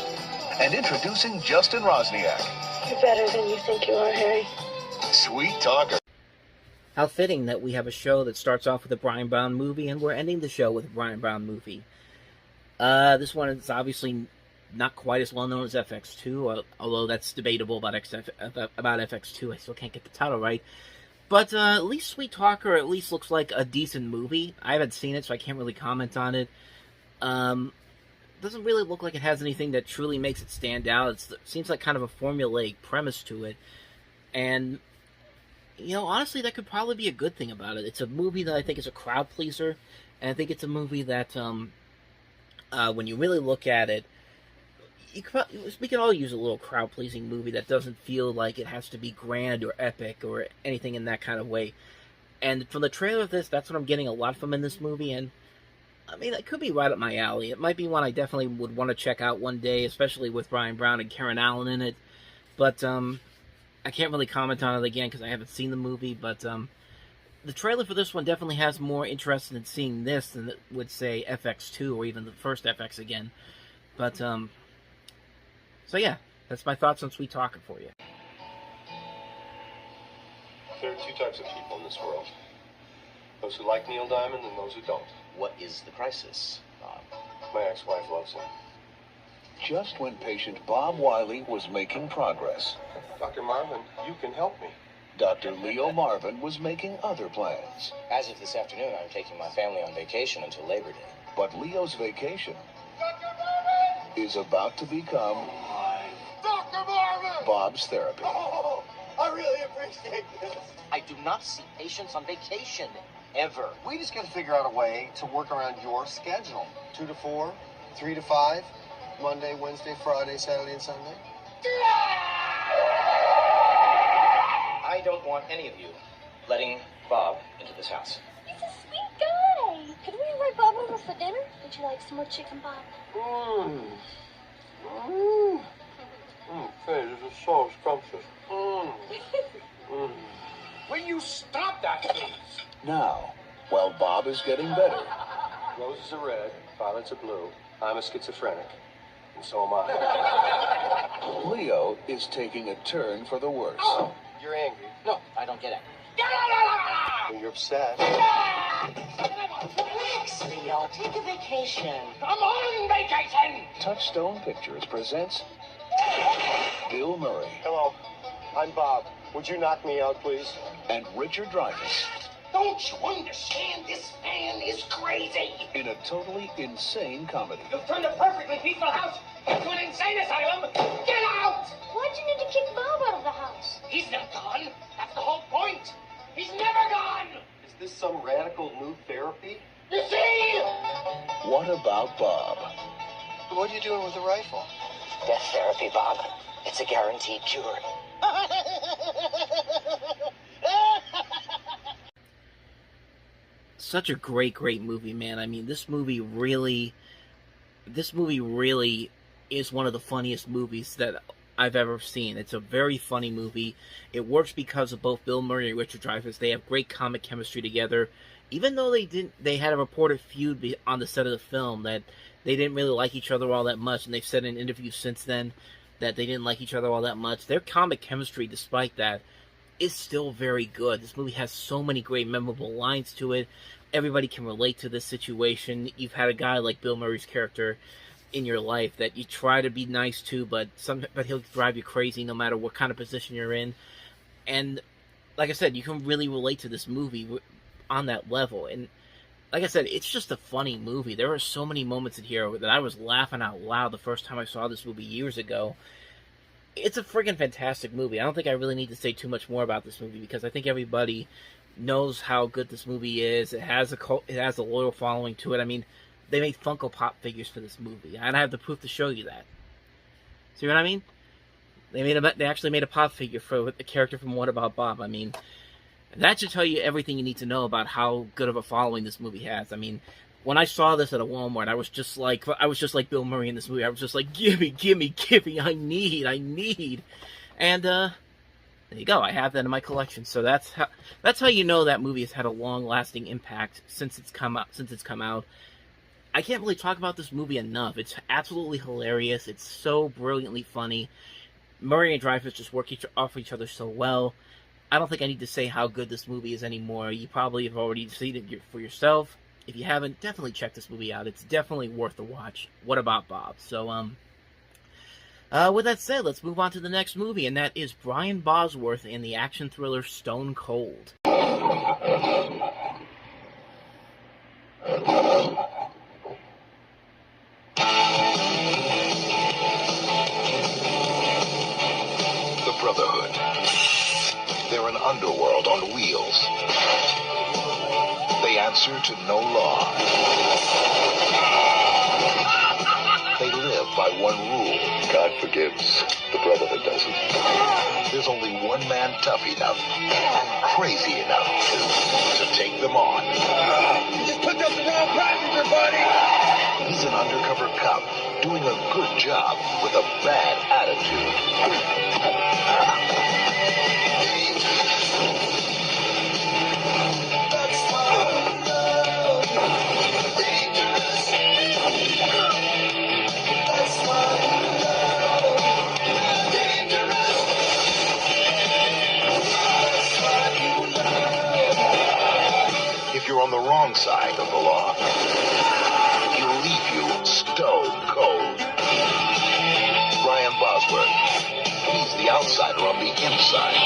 and introducing Justin Rosniak. You're better than you think you are, Harry. Sweet talker. How fitting that we have a show that starts off with a Brian Brown movie, and we're ending the show with a Brian Brown movie. This one is obviously not quite as well known as FX2, although that's debatable about FX2. I still can't get the title right. But at least Sweet Talker at least looks like a decent movie. I haven't seen it, so I can't really comment on it. Doesn't really look like it has anything that truly makes it stand out. It seems like kind of a formulaic premise to it. And, you know, honestly, that could probably be a good thing about it. It's a movie that I think is a crowd pleaser. And I think it's a movie that, when you really look at it, we can all use a little crowd-pleasing movie that doesn't feel like it has to be grand or epic or anything in that kind of way. And from the trailer of this, that's what I'm getting a lot from in this movie, and I mean, it could be right up my alley. It might be one I definitely would want to check out one day, especially with Brian Brown and Karen Allen in it. But I can't really comment on it again because I haven't seen the movie, but the trailer for this one definitely has more interest in seeing this than it would, say, FX2 or even the first FX again. But, so yeah, that's my thoughts on Sweet Talker for you. There are two types of people in this world. Those who like Neil Diamond and those who don't. What is the crisis, Bob? My ex-wife loves him. Just when patient Bob Wiley was making progress, Dr. Marvin, you can help me. Dr. Leo Marvin was making other plans. As of this afternoon, I'm taking my family on vacation until Labor Day. But Leo's vacation is about to become Dr. Marvin! Bob's therapy. Oh, I really appreciate this. I do not see patients on vacation, ever. We just got to figure out a way to work around your schedule. 2 to 4, 3 to 5, Monday, Wednesday, Friday, Saturday, and Sunday. I don't want any of you letting Bob into this house. He's a sweet guy. Could we invite Bob over for dinner? Would you like some more chicken, Bob? Hey, this is so scrumptious. Will you stop that, please? Now, while Bob is getting better, Roses are red, violets are blue. I'm a schizophrenic, and so am I. Leo is taking a turn for the worse. Oh, you're angry. No, I don't get it. You're upset. Relax, Leo. Take a vacation. I'm on vacation! Touchstone Pictures presents Bill Murray. Hello, I'm Bob. Would you knock me out, please? And Richard Dreyfuss Don't you understand? This man is crazy. in a totally insane comedy. You've turned a perfectly peaceful house into an insane asylum. Get out! Why'd you need to kick Bob out of the house? He's not gone. That's the whole point. He's never gone. Is this some radical new therapy? You see? What about Bob? What are you doing with the rifle? Death therapy, Bob. It's a guaranteed cure. Such a great movie, man. I mean, this movie really is one of the funniest movies that I've ever seen. It's a very funny movie. It works because of both Bill Murray and Richard Dreyfuss. They have great comic chemistry together. Even though they had a reported feud on the set of the film that they didn't really like each other all that much, and they've said in interviews since then that they didn't like each other all that much. Their comic chemistry, despite that, is still very good. This movie has so many great memorable lines to it. Everybody can relate to this situation. You've had a guy like Bill Murray's character in your life that you try to be nice to, but he'll drive you crazy no matter what kind of position you're in. And like I said, you can really relate to this movie on that level. And like I said, it's just a funny movie. There are so many moments in here that I was laughing out loud the first time I saw this movie years ago. It's a friggin' fantastic movie. I don't think I really need to say too much more about this movie because I think everybody knows how good this movie is. It has a loyal following to it. I mean, they made Funko Pop figures for this movie, and I have the proof to show you that. See what I mean? They actually made a pop figure for the character from What About Bob. I mean, That should tell you everything you need to know about how good of a following this movie has. I mean, when I saw this at a Walmart, I was just like Bill Murray in this movie. I was just like, gimme, I need. And there you go. I have that in my collection. So that's how you know that movie has had a long-lasting impact since it's come out. I can't really talk about this movie enough. It's absolutely hilarious. It's so brilliantly funny. Murray and Dreyfuss just work off each other so well. I don't think I need to say how good this movie is anymore. You probably have already seen it for yourself. If you haven't, definitely check this movie out. It's definitely worth a watch. What about Bob? So, with that said, let's move on to the next movie, and that is Brian Bosworth in the action thriller Stone Cold. The Brotherhood. They're an underworld on wheels. They answer to no law. They live by one rule. God forgives, the Brotherhood doesn't. There's only one man tough enough and crazy enough to take them on. You just picked up the wrong passenger, buddy! He's an undercover cop doing a good job with a bad attitude. If you're on the wrong side of the law, he'll leave you stone cold. Brian Bosworth, he's the outsider on the inside.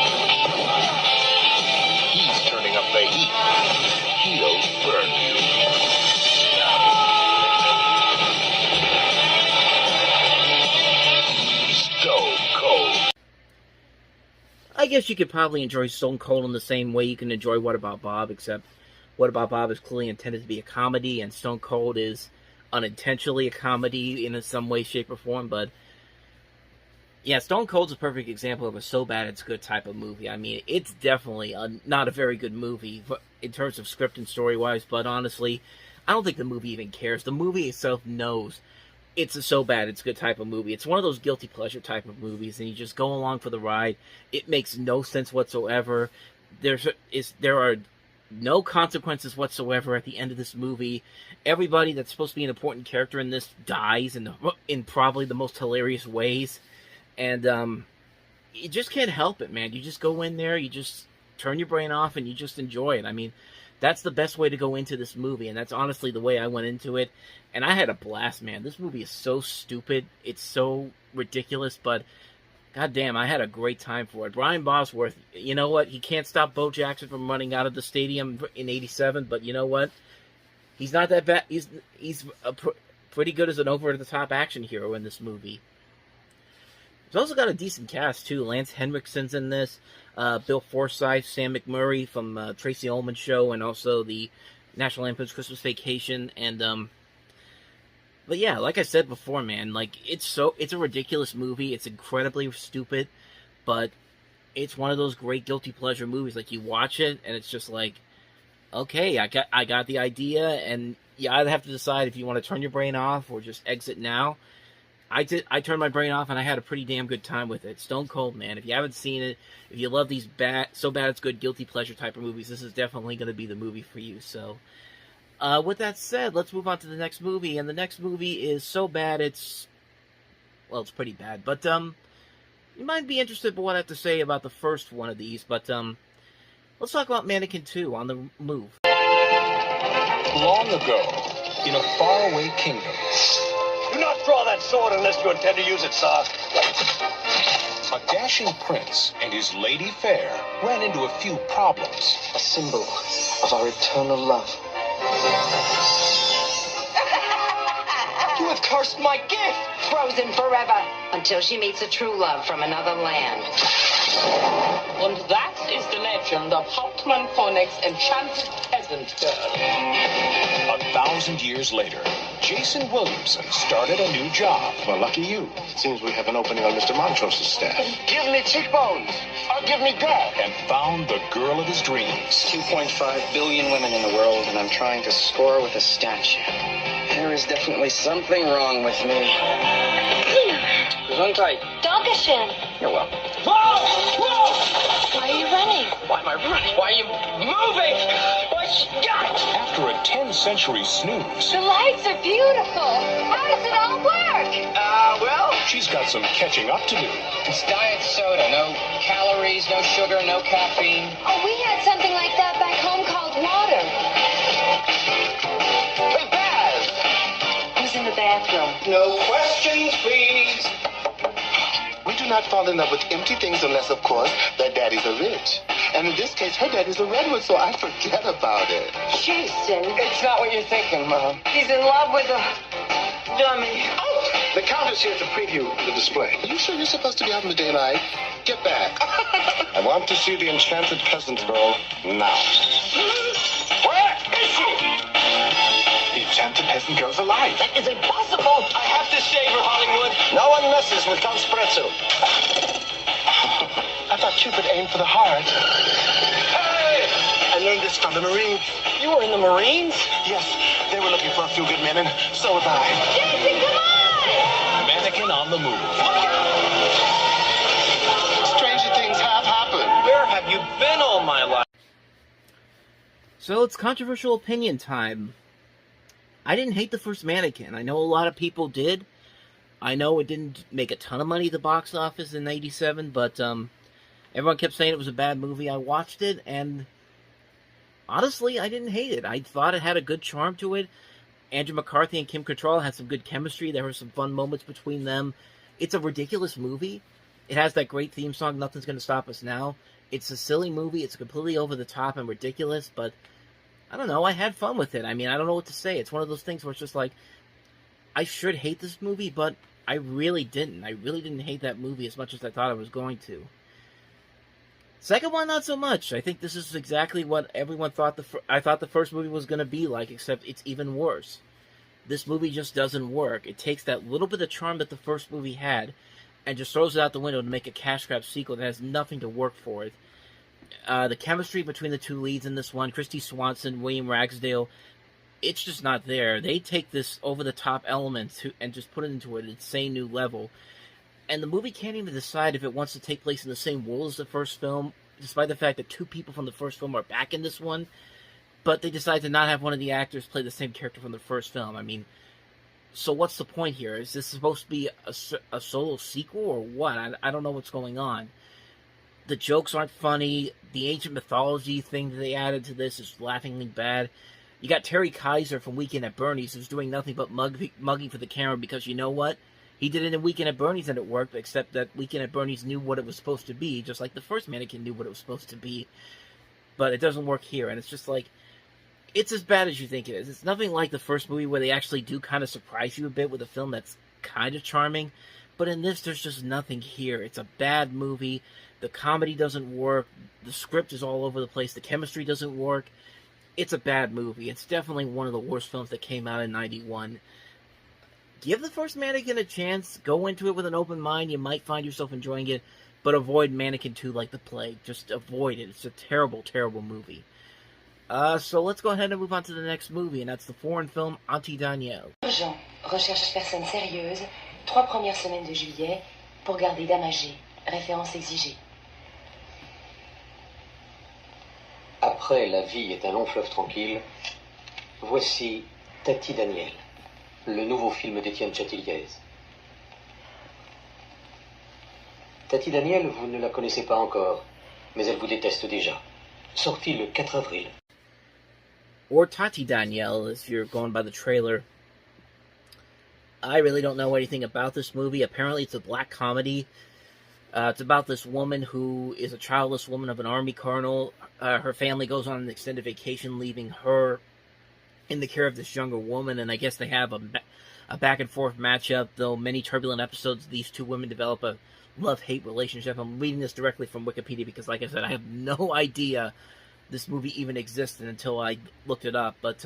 He's turning up the heat. He'll burn you. Stone Cold. I guess you could probably enjoy Stone Cold in the same way you can enjoy What About Bob, except What About Bob is clearly intended to be a comedy, and Stone Cold is unintentionally a comedy in some way, shape, or form. But yeah, Stone Cold's a perfect example of a so bad it's good type of movie. I mean, it's definitely not a very good movie in terms of script and story-wise, but honestly, I don't think the movie even cares. The movie itself knows it's a so bad it's good type of movie. It's one of those guilty pleasure type of movies, and you just go along for the ride. It makes no sense whatsoever. There are no consequences whatsoever at the end of this movie. Everybody that's supposed to be an important character in this dies in probably the most hilarious ways. And you just can't help it, man. You just go in there, you just turn your brain off, and you just enjoy it. I mean, that's the best way to go into this movie, and that's honestly the way I went into it. And I had a blast, man. This movie is so stupid. It's so ridiculous, but goddamn, I had a great time for it. Brian Bosworth, you know what? He can't stop Bo Jackson from running out of the stadium in '87, but you know what? He's not that bad. He's pretty good as an over-the-top action hero in this movie. He's also got a decent cast, too. Lance Henriksen's in this. Bill Forsythe, Sam McMurray from Tracy Ullman Show, and also the National Lampoon's Christmas Vacation. And but yeah, like I said before, man, like it's a ridiculous movie. It's incredibly stupid, but it's one of those great guilty pleasure movies. Like, you watch it and it's just like, okay, I got the idea, and you either have to decide if you want to turn your brain off or just exit now. I turned my brain off, and I had a pretty damn good time with it. Stone Cold, man. If you haven't seen it, if you love these so bad it's good guilty pleasure type of movies, this is definitely going to be the movie for you. So, with that said, let's move on to the next movie. And the next movie is so bad it's pretty bad. But you might be interested in what I have to say about the first one of these. But let's talk about Mannequin 2 on the Move. Long ago, in a faraway kingdom. Do not draw that sword unless you intend to use it, sir. A dashing prince and his lady fair ran into a few problems. A symbol of our eternal love. You have cursed my gift! Frozen forever, until she meets a true love from another land. And that is the legend of Hauptmann Konig's enchanted peasant girl. 1,000 years later, Jason Williamson started a new job. Well, lucky you. It seems we have an opening on Mr. Montrose's staff. Give me cheekbones. Or give me that. And found the girl of his dreams. 2.5 billion women in the world, and I'm trying to score with a statue. There is definitely something wrong with me. Gesundheit. Dankeschön. You're welcome. Whoa! Whoa! Why are you running? Why am I running? Why are you moving? What's got? After a 10th century snooze, The lights are beautiful. How does it all work? Well, she's got some catching up to do. it's diet soda. No calories, no sugar, no caffeine. Oh, we had something like that back home called water. Hey, Baz! Who's in the bathroom? No questions, please. We do not fall in love with empty things unless, of course, their daddies are rich. And in this case, her daddy's a redwood, so I forget about it. Jason. It's not what you're thinking, Mom. He's in love with a dummy. The Countess here to preview the display. Are you sure you're supposed to be out in the daylight? Get back. I want to see the enchanted peasant girl now. Where is she? The enchanted peasant girl's alive. That is impossible. I have to save her, Hollywood. No one messes with Count Spretzel. I thought Cupid aimed for the heart. Hey! I learned this from the Marines. You were in the Marines? Yes, they were looking for a few good men, and so was I. Jason, come on! Mannequin on the move. Stranger things have happened. Where have you been all my life? So it's controversial opinion time. I didn't hate the first Mannequin. I know a lot of people did. I know it didn't make a ton of money at the box office in '87, but everyone kept saying it was a bad movie. I watched it, and honestly, I didn't hate it. I thought it had a good charm to it. Andrew McCarthy and Kim Cattrall had some good chemistry. There were some fun moments between them. It's a ridiculous movie. It has that great theme song, Nothing's Gonna Stop Us Now. It's a silly movie. It's completely over the top and ridiculous, but I don't know. I had fun with it. I mean, I don't know what to say. It's one of those things where it's just like, I should hate this movie, but I really didn't. I really didn't hate that movie as much as I thought I was going to. Second one, not so much. I think this is exactly what everyone thought I thought the first movie was going to be like, except it's even worse. This movie just doesn't work. It takes that little bit of charm that the first movie had and just throws it out the window to make a cash grab sequel that has nothing to work for it. The chemistry between the two leads in this one, Christy Swanson, William Ragsdale, it's just not there. They take this over-the-top element and just put it into an insane new level. And the movie can't even decide if it wants to take place in the same world as the first film, despite the fact that two people from the first film are back in this one. But they decide to not have one of the actors play the same character from the first film. I mean, so what's the point here? Is this supposed to be a solo sequel or what? I don't know what's going on. The jokes aren't funny. The ancient mythology thing that they added to this is laughingly bad. You got Terry Kaiser from Weekend at Bernie's who's doing nothing but mugging for the camera because you know what? He did it in Weekend at Bernie's and it worked, except that Weekend at Bernie's knew what it was supposed to be, just like the first Mannequin knew what it was supposed to be. But it doesn't work here, and it's just like, it's as bad as you think it is. It's nothing like the first movie where they actually do kind of surprise you a bit with a film that's kind of charming. But in this, there's just nothing here. It's a bad movie. The comedy doesn't work. The script is all over the place. The chemistry doesn't work. It's a bad movie. It's definitely one of the worst films that came out in '91. Give the first Mannequin a chance. Go into it with an open mind. You might find yourself enjoying it. But avoid Mannequin 2 like the plague. Just avoid it. It's a terrible, terrible movie. So let's go ahead and move on to the next movie, and that's the foreign film Anti-Danielle. Urgent. Recherche personne sérieuse. 3 premières semaines de juillet pour garder dame âgée. Référence exigée. Après La vie est un long fleuve tranquille, voici Tati Daniel, le nouveau film d'Étienne Châtilliez. Tati Daniel, vous ne la connaissez pas encore, mais elle vous déteste déjà. Sorti le 4 avril. Or Tati Danielle, if you're going by the trailer. I really don't know anything about this movie. Apparently it's a black comedy. It's about this woman who is a childless woman of an army colonel. Her family goes on an extended vacation, leaving her in the care of this younger woman, and I guess they have a back-and-forth matchup, though many turbulent episodes, these two women develop a love-hate relationship. I'm reading this directly from Wikipedia because, like I said, I have no idea this movie even existed until I looked it up, but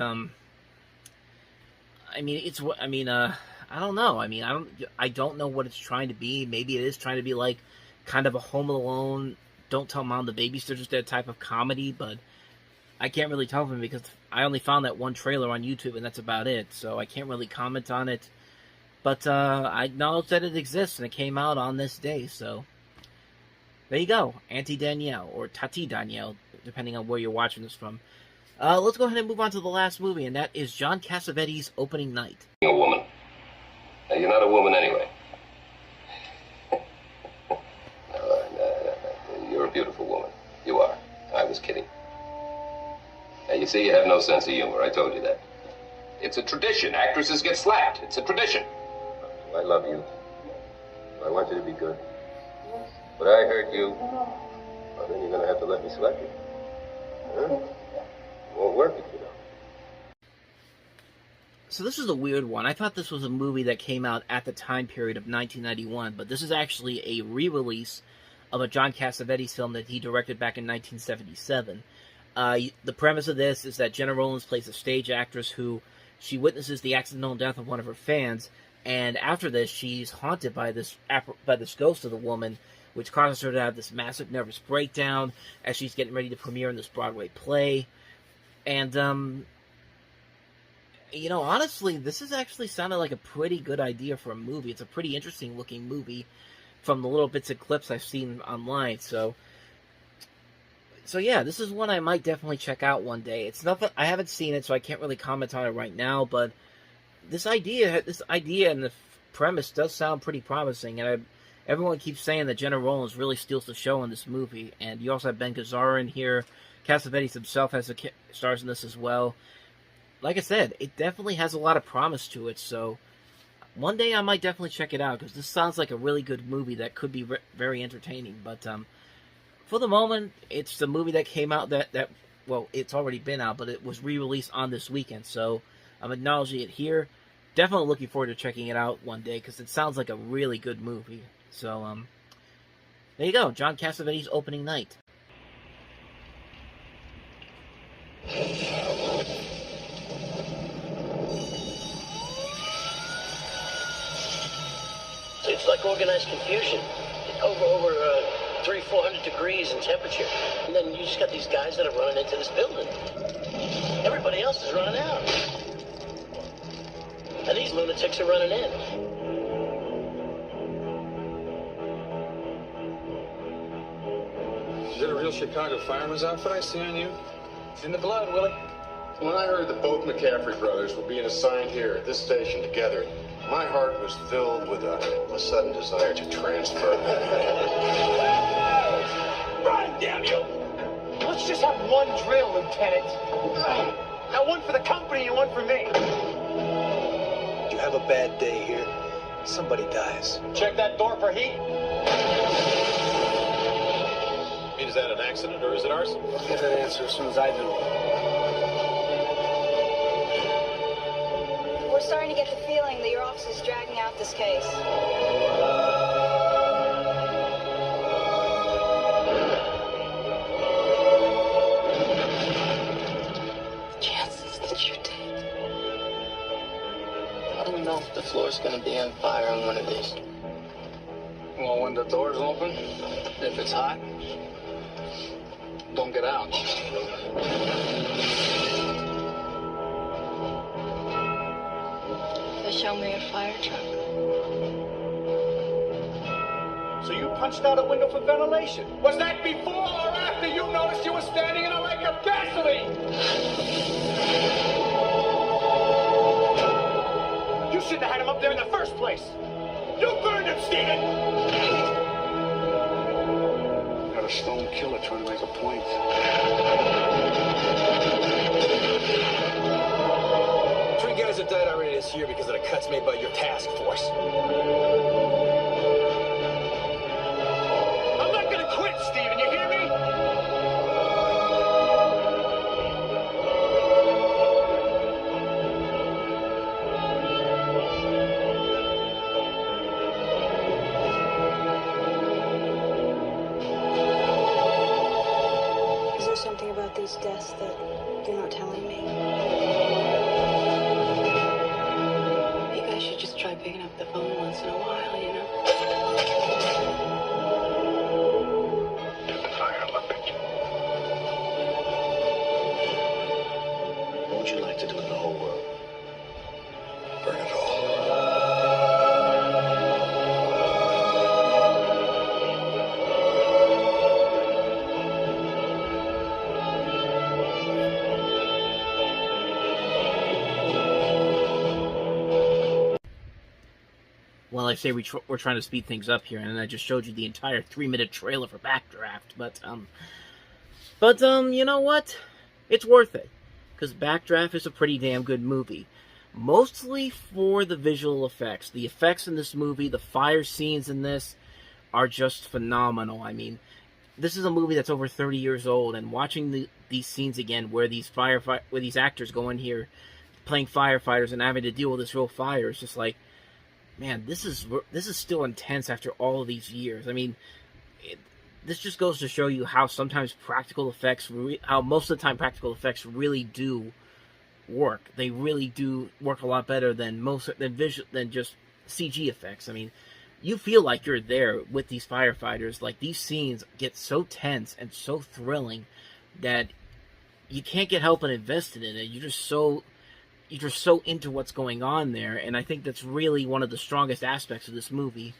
I mean, I don't know. I mean, I don't know what it's trying to be. Maybe it is trying to be like kind of a Home Alone, Don't Tell Mom the Babysitter's Dead type of comedy, but I can't really tell from it because I only found that one trailer on YouTube and that's about it. So I can't really comment on it. But I acknowledge that it exists and it came out on this day. So there you go, Auntie Danielle or Tati Danielle, depending on where you're watching this from. Let's go ahead and move on to the last movie, and that is John Cassavetes' Opening Night. You're a woman. Now, you're not a woman anyway. You're a beautiful woman. You are. I was kidding. Now, you see, you have no sense of humor. I told you that. It's a tradition. Actresses get slapped. It's a tradition. I love you. I want you to be good. But I hurt you. Well, then you're going to have to let me slap you. Huh? Won't work if you don't. So this is a weird one. I thought this was a movie that came out at the time period of 1991, but this is actually a re-release of a John Cassavetes film that he directed back in 1977. The premise of this is that Jenna Rollins plays a stage actress who she witnesses the accidental death of one of her fans, and after this, she's haunted by this ghost of the woman, which causes her to have this massive nervous breakdown as she's getting ready to premiere in this Broadway play. And, you know, honestly, this has actually sounded like a pretty good idea for a movie. It's a pretty interesting looking movie from the little bits of clips I've seen online. So yeah, this is one I might definitely check out one day. It's nothing, I haven't seen it, so I can't really comment on it right now, but this idea and the premise does sound pretty promising, and everyone keeps saying that Jenna Rollins really steals the show in this movie, and you also have Ben Gazzara in here. Cassavetes himself stars in this as well. Like I said, it definitely has a lot of promise to it, so one day I might definitely check it out, because this sounds like a really good movie that could be very entertaining. But for the moment, it's the movie that came out well, it's already been out, but it was re-released on this weekend, so I'm acknowledging it here. Definitely looking forward to checking it out one day, because it sounds like a really good movie. So, there you go, John Cassavetes' Opening Night. It's like organized confusion. Over 300-400 degrees in temperature. And then you just got these guys that are running into this building. Everybody else is running out. And these lunatics are running in. Is that a real Chicago fireman's outfit I see on you? It's in the blood, Willie. When I heard that both McCaffrey brothers were being assigned here at this station together, my heart was filled with a sudden desire to transfer. Run, damn you! Let's just have one drill, Lieutenant. Now one for the company and one for me. You have a bad day here. Somebody dies. Check that door for heat. Is that an accident or is it arson? I'll get that answer as soon as I do. We're starting to get the feeling that your office is dragging out this case. Chances that you did. I don't know if the floor's gonna be on fire on one of these. Well, when the door's open, if it's hot, don't get out. Show me a fire truck. So you punched out a window for ventilation. Was that before or after you noticed you were standing in a lake of gasoline? You shouldn't have had him up there in the first place. You burned him, Steven! Got a stone killer trying to make a point. Guys have died already this year because of the cuts made by your task force. I'm not gonna quit, Steven, you hear me? Is there something about these deaths that you're not telling me? I say we're trying to speed things up here, and I just showed you the entire 3-minute trailer for Backdraft. But you know what? It's worth it, because Backdraft is a pretty damn good movie. Mostly for the visual effects. The effects in this movie, the fire scenes in this, are just phenomenal. I mean, this is a movie that's over 30 years old, and watching these scenes again, where these actors go in here playing firefighters and having to deal with this real fire, is just like, man, this is still intense after all of these years. I mean, this just goes to show you how sometimes how most of the time practical effects really do work. They really do work a lot better than just CG effects. I mean, you feel like you're there with these firefighters. Like, these scenes get so tense and so thrilling that you can't get help but invested in it. You're just so into what's going on there, and I think that's really one of the strongest aspects of this movie.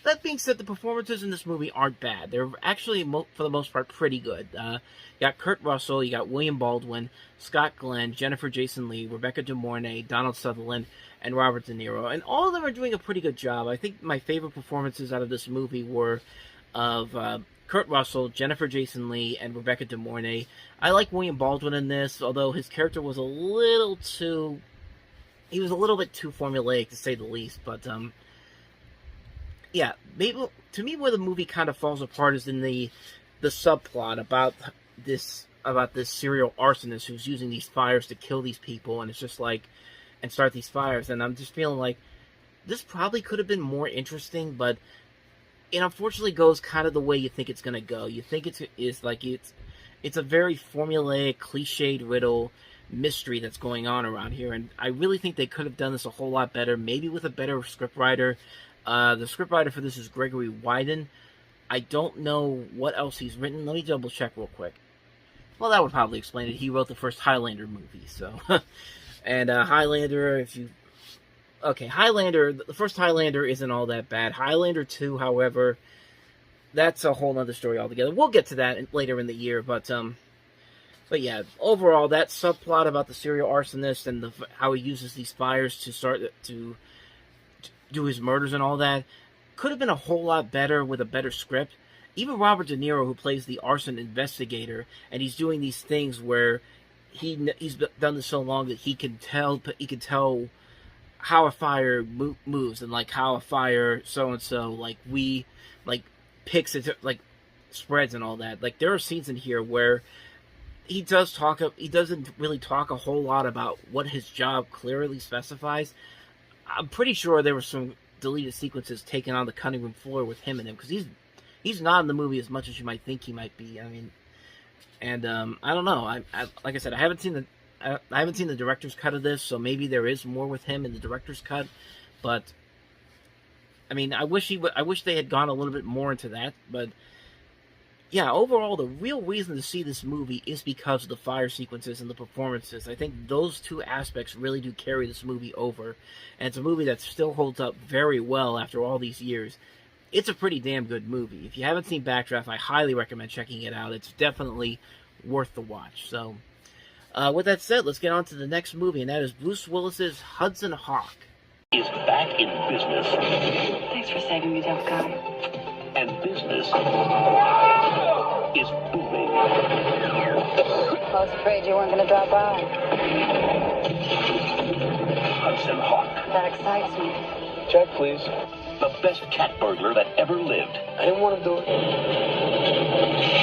That being said, the performances in this movie aren't bad. They're actually, for the most part, pretty good. You got Kurt Russell, you got William Baldwin, Scott Glenn, Jennifer Jason Leigh, Rebecca De Mornay, Donald Sutherland, and Robert De Niro. And all of them are doing a pretty good job. I think my favorite performances out of this movie were of Kurt Russell, Jennifer Jason Leigh, and Rebecca De Mornay. I like William Baldwin in this, although his character was a little bit too formulaic, to say the least. But yeah, maybe to me where the movie kind of falls apart is in the subplot about this serial arsonist who's using these fires to kill these people, and it's just like, and start these fires. And I'm just feeling like this probably could have been more interesting, but it unfortunately goes kind of the way you think it's going to go. You think it's a very formulaic, cliched riddle mystery that's going on around here, and I really think they could have done this a whole lot better, maybe with a better scriptwriter. The scriptwriter for this is Gregory Wyden. I don't know what else he's written. Let me double check real quick. Well, that would probably explain it. He wrote the first Highlander movie, so and Highlander, Highlander, the first Highlander isn't all that bad. Highlander 2, however, that's a whole other story altogether. We'll get to that later in the year, but yeah, overall, that subplot about the serial arsonist and how he uses these fires to do his murders and all that could have been a whole lot better with a better script. Even Robert De Niro, who plays the arson investigator, and he's doing these things where he's done this so long that he can tell how a fire moves, and like how a fire so and so picks it, like spreads and all that. Like, there are scenes in here where he doesn't really talk a whole lot about what his job clearly specifies. I'm pretty sure there were some deleted sequences taken on the cutting room floor with him in him, because he's not in the movie as much as you might think he might be. I mean, and I don't know. I like I said, I haven't seen the director's cut of this, so maybe there is more with him in the director's cut. But I mean, I wish they had gone a little bit more into that. But yeah, overall, the real reason to see this movie is because of the fire sequences and the performances. I think those two aspects really do carry this movie over. And it's a movie that still holds up very well after all these years. It's a pretty damn good movie. If you haven't seen Backdraft, I highly recommend checking it out. It's definitely worth the watch. So, with that said, let's get on to the next movie, and that is Bruce Willis's Hudson Hawk. Is back in business. Thanks for saving me, tough guy. And business is booming. I was afraid you weren't going to drop by. Hudson Hawk. That excites me. Check, please. The best cat burglar that ever lived. I didn't want to do it.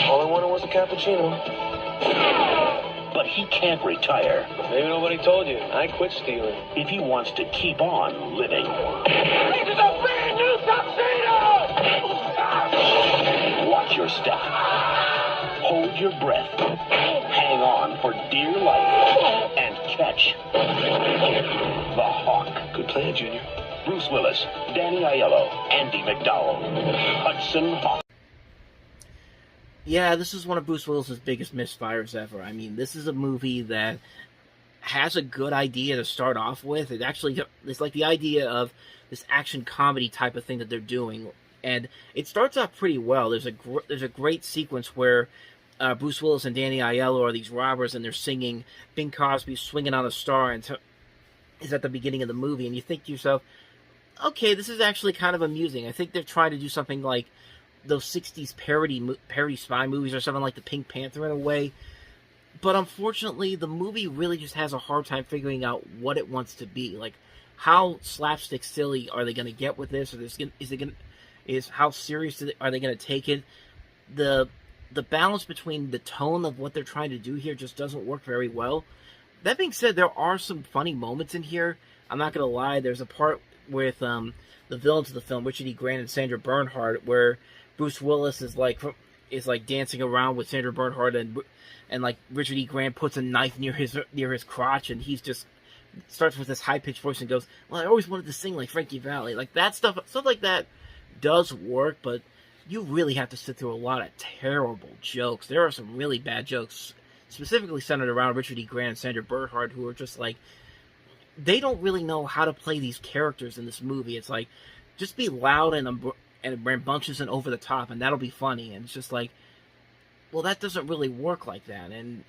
All I wanted was a cappuccino. But he can't retire. Maybe nobody told you. I quit stealing. If he wants to keep on living. This is a brand new tuxedo! Watch your step. Hold your breath. Hang on for dear life. And catch the Hawk. Good plan, Junior. Bruce Willis, Danny Aiello, Andy McDowell, Hudson Hawk. Yeah, this is one of Bruce Willis's biggest misfires ever. I mean, this is a movie that has a good idea to start off with. It's like the idea of this action comedy type of thing that they're doing, and it starts off pretty well. There's a great sequence where Bruce Willis and Danny Aiello are these robbers, and they're singing Bing Crosby's "Swinging on a Star," and is at the beginning of the movie, and you think to yourself, okay, this is actually kind of amusing. I think they're trying to do something like those 60s parody spy movies or something like the Pink Panther in a way. But unfortunately, the movie really just has a hard time figuring out what it wants to be. Like, how slapstick silly are they going to get with this? Or how serious are they going to take it? The balance between the tone of what they're trying to do here just doesn't work very well. That being said, there are some funny moments in here. I'm not going to lie. There's a part with the villains of the film, Richard E. Grant and Sandra Bernhard, where Bruce Willis is like dancing around with Sandra Bernhard, and like Richard E. Grant puts a knife near his crotch, and he's just starts with this high-pitched voice and goes, "Well, I always wanted to sing like Frankie Valli." Like that stuff like that does work, but you really have to sit through a lot of terrible jokes. There are some really bad jokes, specifically centered around Richard E. Grant and Sandra Bernhard, who are just like, they don't really know how to play these characters in this movie. It's like, just be loud and rambunctious and over the top, and that'll be funny. And it's just like, well, that doesn't really work like that. And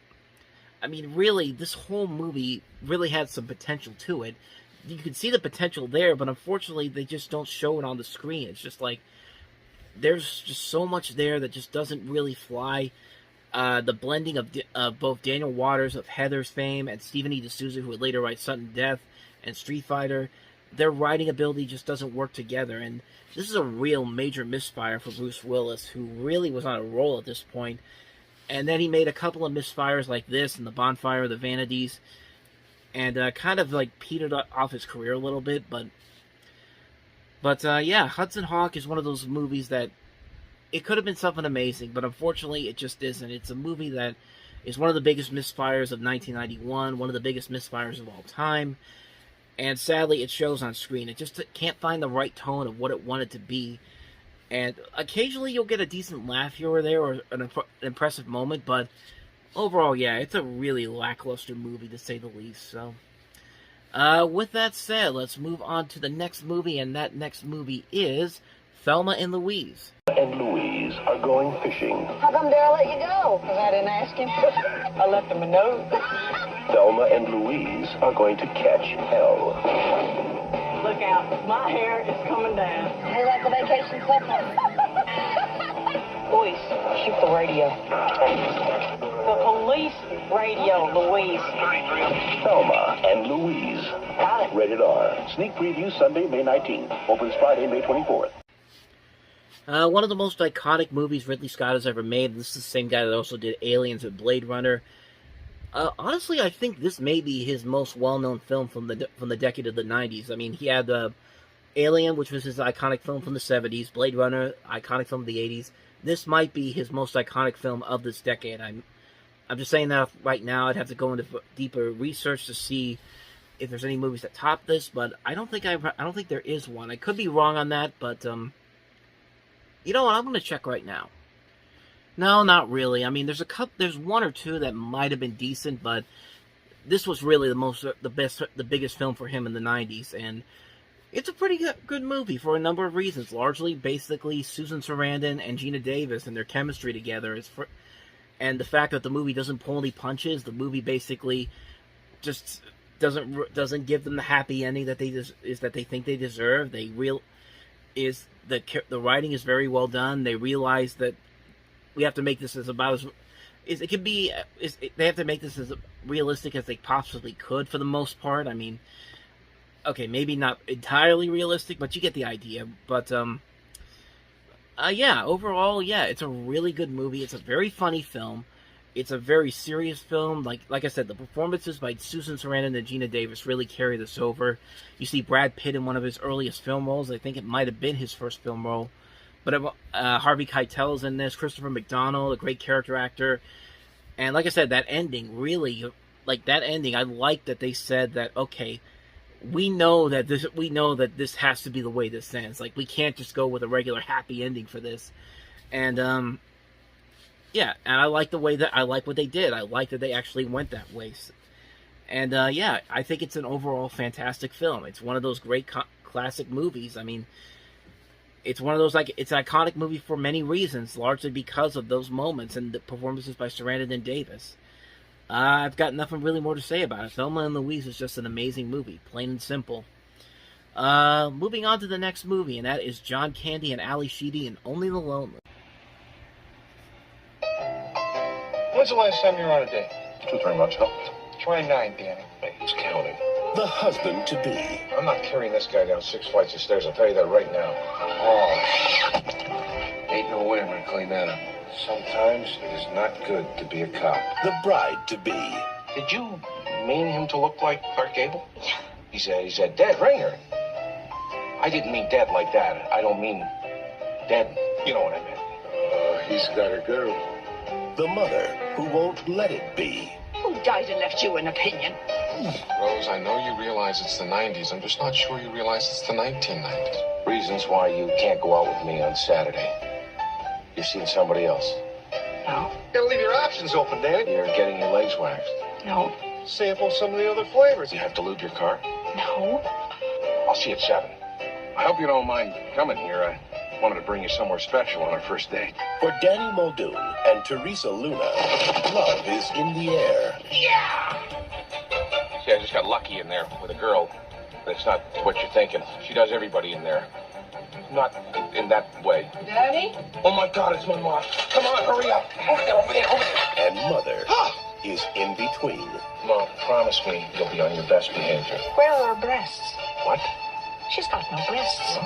I mean, really, this whole movie really had some potential to it. You can see the potential there, but unfortunately, they just don't show it on the screen. It's just like, there's just so much there that just doesn't really fly. The blending of both Daniel Waters of Heather's fame and Stephen E. D'Souza, who would later write Sudden Death and Street Fighter, their writing ability just doesn't work together. And this is a real major misfire for Bruce Willis, who really was on a roll at this point. And then he made a couple of misfires like this and The Bonfire of the Vanities, and kind of like petered off his career a little bit. But yeah, Hudson Hawk is one of those movies that it could have been something amazing, but unfortunately it just isn't. It's a movie that is one of the biggest misfires of 1991, one of the biggest misfires of all time, and sadly it shows on screen. It just can't find the right tone of what it wanted to be, and occasionally you'll get a decent laugh here or there, or an impressive moment, but overall, yeah, it's a really lackluster movie to say the least. So, with that said, let's move on to the next movie, and that next movie is Thelma and Louise. And Louise are going fishing. How come Daryl let you go? Because I didn't ask him. I left him a note. Thelma and Louise are going to catch hell. Look out. My hair is coming down. We like the vacation so far. Louise, shoot the radio. The police radio, Louise. Thelma and Louise. Got it. Rated R. Sneak preview Sunday, May 19th. Opens Friday, May 24th. One of the most iconic movies Ridley Scott has ever made. This is the same guy that also did Aliens and Blade Runner. Honestly, I think this may be his most well-known film from the decade of the 90s. I mean, he had Alien, which was his iconic film from the 70s. Blade Runner, iconic film of the 80s. This might be his most iconic film of this decade. I'm just saying that right now. I'd have to go into deeper research to see if there's any movies that top this, but I don't think there is one. I could be wrong on that, but you know what? I'm going to check right now. No, not really. I mean, there's one or two that might have been decent, but this was really the biggest film for him in the 90s, and it's a pretty good movie for a number of reasons. Largely, basically, Susan Sarandon and Gina Davis and their chemistry together and the fact that the movie doesn't pull any punches. The movie basically just doesn't give them the happy ending that they think they deserve. The writing is very well done. They realize that we have to make this they have to make this as realistic as they possibly could for the most part. I mean, okay, maybe not entirely realistic, but you get the idea. But yeah, overall, yeah, it's a really good movie. It's a very funny film. It's a very serious film. Like I said, the performances by Susan Sarandon and Gina Davis really carry this over. You see Brad Pitt in one of his earliest film roles. I think it might have been his first film role. But Harvey Keitel is in this. Christopher McDonald, a great character actor. And like I said, that ending, really, like that ending, I like that they said that, okay, we know that this has to be the way this ends. Like, we can't just go with a regular happy ending for this. And, yeah, and I like what they did. I like that they actually went that way. And, yeah, I think it's an overall fantastic film. It's one of those great classic movies. I mean, it's one of those, it's an iconic movie for many reasons, largely because of those moments and the performances by Sarandon and Davis. I've got nothing really more to say about it. Thelma and Louise is just an amazing movie, plain and simple. Moving on to the next movie, and that is John Candy and Ali Sheedy in Only the Lonely. When's the last time you were on a date? 2-3 months ago. Try 9, Danny. Hey, who's counting? The husband-to-be. I'm not carrying this guy down 6 flights of stairs, I'll tell you that right now. Oh. Ain't no way I'm gonna clean that up. Sometimes it is not good to be a cop. The bride-to-be. Did you mean him to look like Clark Gable? He's a dead ringer. I didn't mean dead like that. I don't mean dead. You know what I meant. He's got a girl. The mother who won't let it be. Who died and left you an opinion? Rose, I know you realize it's the 90s. I'm just not sure you realize it's the 1990s. Reasons why you can't go out with me on Saturday. You're seeing somebody else. No. You gotta leave your options open, Danny. You're getting your legs waxed. No. Sample some of the other flavors. You have to lube your car? No. I'll see you at 7. I hope you don't mind coming here. I wanted to bring you somewhere special on our first date. For Danny Muldoon and Teresa Luna, love is in the air. Yeah! See, I just got lucky in there with a girl. But it's not what you're thinking. She does everybody in there. Not in that way. Daddy? Oh my God, it's my mom. Come on, hurry up. Over there. And mother is in between. Mom, promise me you'll be on your best behavior. Where are her breasts? What? She's got no breasts.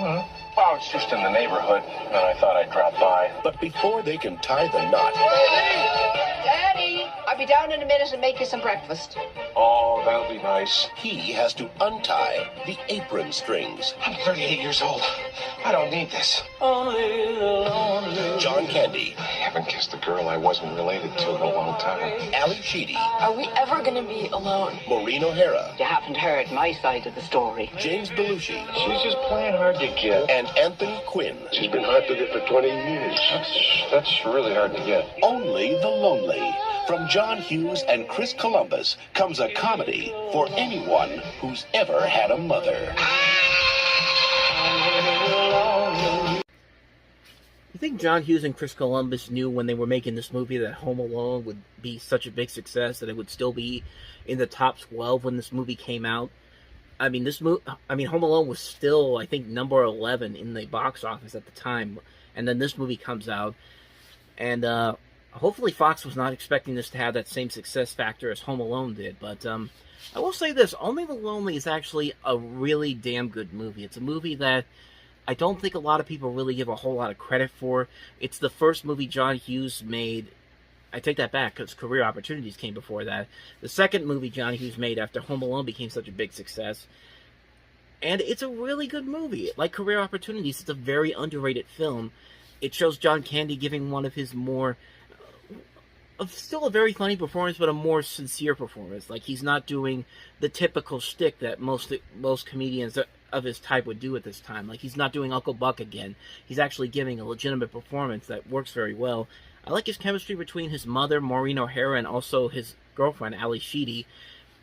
Well, it's just in the neighborhood, and I thought I'd drop by. But before they can tie the knot... Daddy! I'll be down in a minute and make you some breakfast. Oh, that'll be nice. He has to untie the apron strings. I'm 38 years old. I don't need this. John Candy. I haven't kissed a girl I wasn't related to in a long time. Ali Sheedy. Are we ever gonna be alone? Maureen O'Hara. You haven't heard my side of the story. James Belushi. She's just playing hard to get. And Anthony Quinn. She's been hard to get for 20 years. That's really hard to get. Only the Lonely. From John Hughes and Chris Columbus comes a comedy for anyone who's ever had a mother. You think John Hughes and Chris Columbus knew when they were making this movie that Home Alone would be such a big success that it would still be in the top 12 when this movie came out? I mean, Home Alone was still, I think, number 11 in the box office at the time, and then this movie comes out, and hopefully Fox was not expecting this to have that same success factor as Home Alone did, but I will say this, Only the Lonely is actually a really damn good movie. It's a movie that I don't think a lot of people really give a whole lot of credit for. It's the first movie John Hughes made. I take that back, because Career Opportunities came before that. The second movie John Hughes made after Home Alone became such a big success. And it's a really good movie. Like Career Opportunities, it's a very underrated film. It shows John Candy giving one of his more... still a very funny performance, but a more sincere performance. Like, he's not doing the typical shtick that most comedians of his type would do at this time. Like, he's not doing Uncle Buck again. He's actually giving a legitimate performance that works very well. I like his chemistry between his mother, Maureen O'Hara, and also his girlfriend, Ali Sheedy.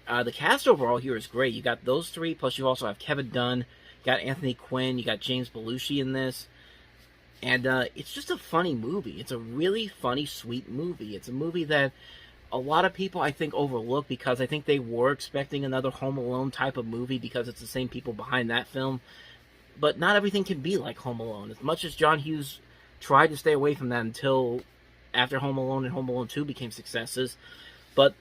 The cast overall here is great. You got those three, plus you also have Kevin Dunn, you got Anthony Quinn, you got James Belushi in this. And it's just a funny movie. It's a really funny, sweet movie. It's a movie that a lot of people, I think, overlook because I think they were expecting another Home Alone type of movie because it's the same people behind that film. But not everything can be like Home Alone. As much as John Hughes tried to stay away from that until after Home Alone and Home Alone 2 became successes. But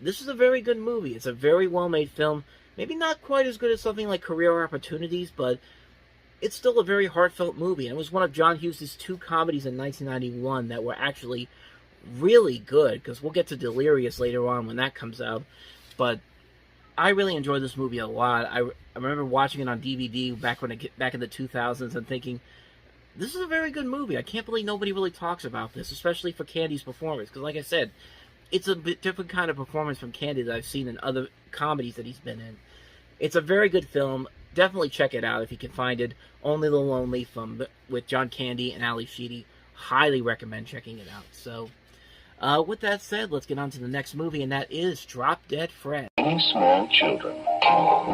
this is a very good movie. It's a very well-made film. Maybe not quite as good as something like Career Opportunities, but it's still a very heartfelt movie. And it was one of John Hughes' 2 comedies in 1991 that were actually really good, because we'll get to Delirious later on when that comes out. But I really enjoyed this movie a lot. I remember watching it on DVD back in the 2000s and thinking, this is a very good movie. I can't believe nobody really talks about this, especially for Candy's performance. Because like I said, it's a bit different kind of performance from Candy that I've seen in other comedies that he's been in. It's a very good film. Definitely check it out if you can find it. Only the Lonely with John Candy and Ali Sheedy. Highly recommend checking it out. So, with that said, let's get on to the next movie, and that is Drop Dead Fred. Many small children.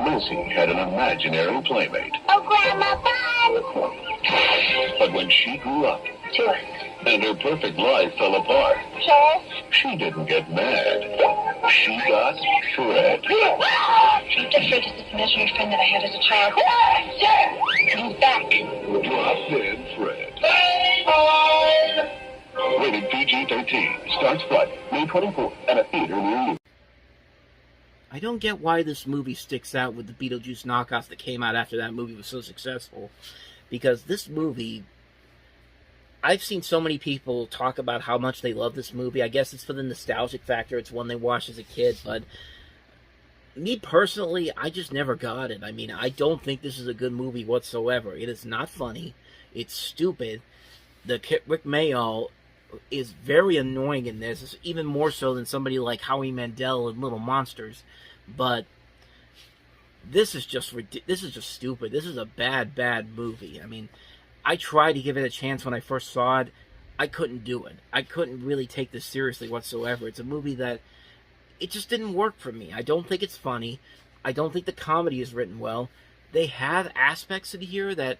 Lizzie had an imaginary playmate. Oh, Grandma, bye! But when she grew up, Sure. and her perfect life fell apart. Charles? She didn't get mad. She got Fred. Fred is this imaginary friend that I had as a child. Come back. Drop Dead Fred. Rated PG-13. Starts Friday, May 24th at a theater near you. I don't get why this movie sticks out with the Beetlejuice knockoffs that came out after that movie was so successful. Because this movie, I've seen so many people talk about how much they love this movie. I guess it's for the nostalgic factor. It's one they watched as a kid. But me personally, I just never got it. I mean, I don't think this is a good movie whatsoever. It is not funny. It's stupid. Rick Mayall is very annoying in this. It's even more so than somebody like Howie Mandel in Little Monsters. But this is just stupid. This is a bad movie. I mean, I tried to give it a chance when I first saw it. I couldn't do it. I couldn't really take this seriously whatsoever. It's a movie that it just didn't work for me. I don't think it's funny. I don't think the comedy is written well. They have aspects in here that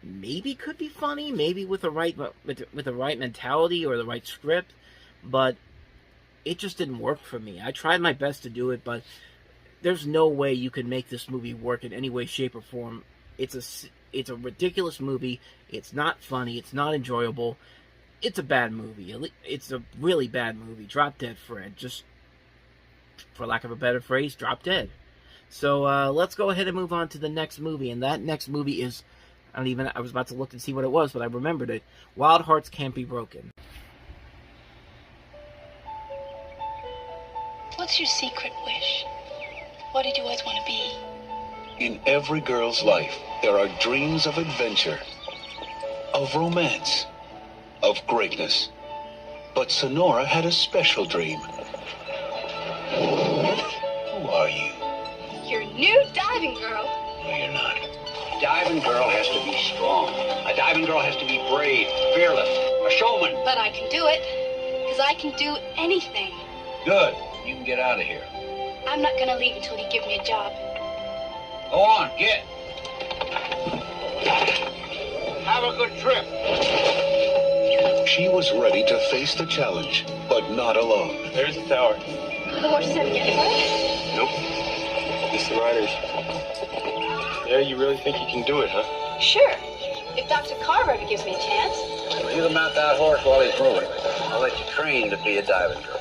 maybe could be funny, maybe with the right mentality or the right script, but it just didn't work for me. I tried my best to do it, but there's no way you can make this movie work in any way, shape, or form. It's a ridiculous movie. It's not funny. It's not enjoyable. It's a bad movie. It's a really bad movie. Drop Dead Fred. Just, for lack of a better phrase, drop dead. So let's go ahead and move on to the next movie, and that next movie is, I was about to look and see what it was, but I remembered it. Wild Hearts Can't Be Broken. What's your secret wish? What did you always want to be? In every girl's life, there are dreams of adventure, of romance, of greatness. But Sonora had a special dream. Who are you? Your new diving girl. No, you're not. A diving girl has to be strong. A diving girl has to be brave, fearless, a showman. But I can do it, because I can do anything. Good. You can get out of here. I'm not going to leave until you give me a job. Go on, get. Have a good trip. She was ready to face the challenge, but not alone. There's the tower. The horses haven't get far? Nope. Just the riders. Yeah, you really think you can do it, huh? Sure. If Dr. Carver ever gives me a chance. You can mount that horse while he's moving. I'll let you train to be a diving girl.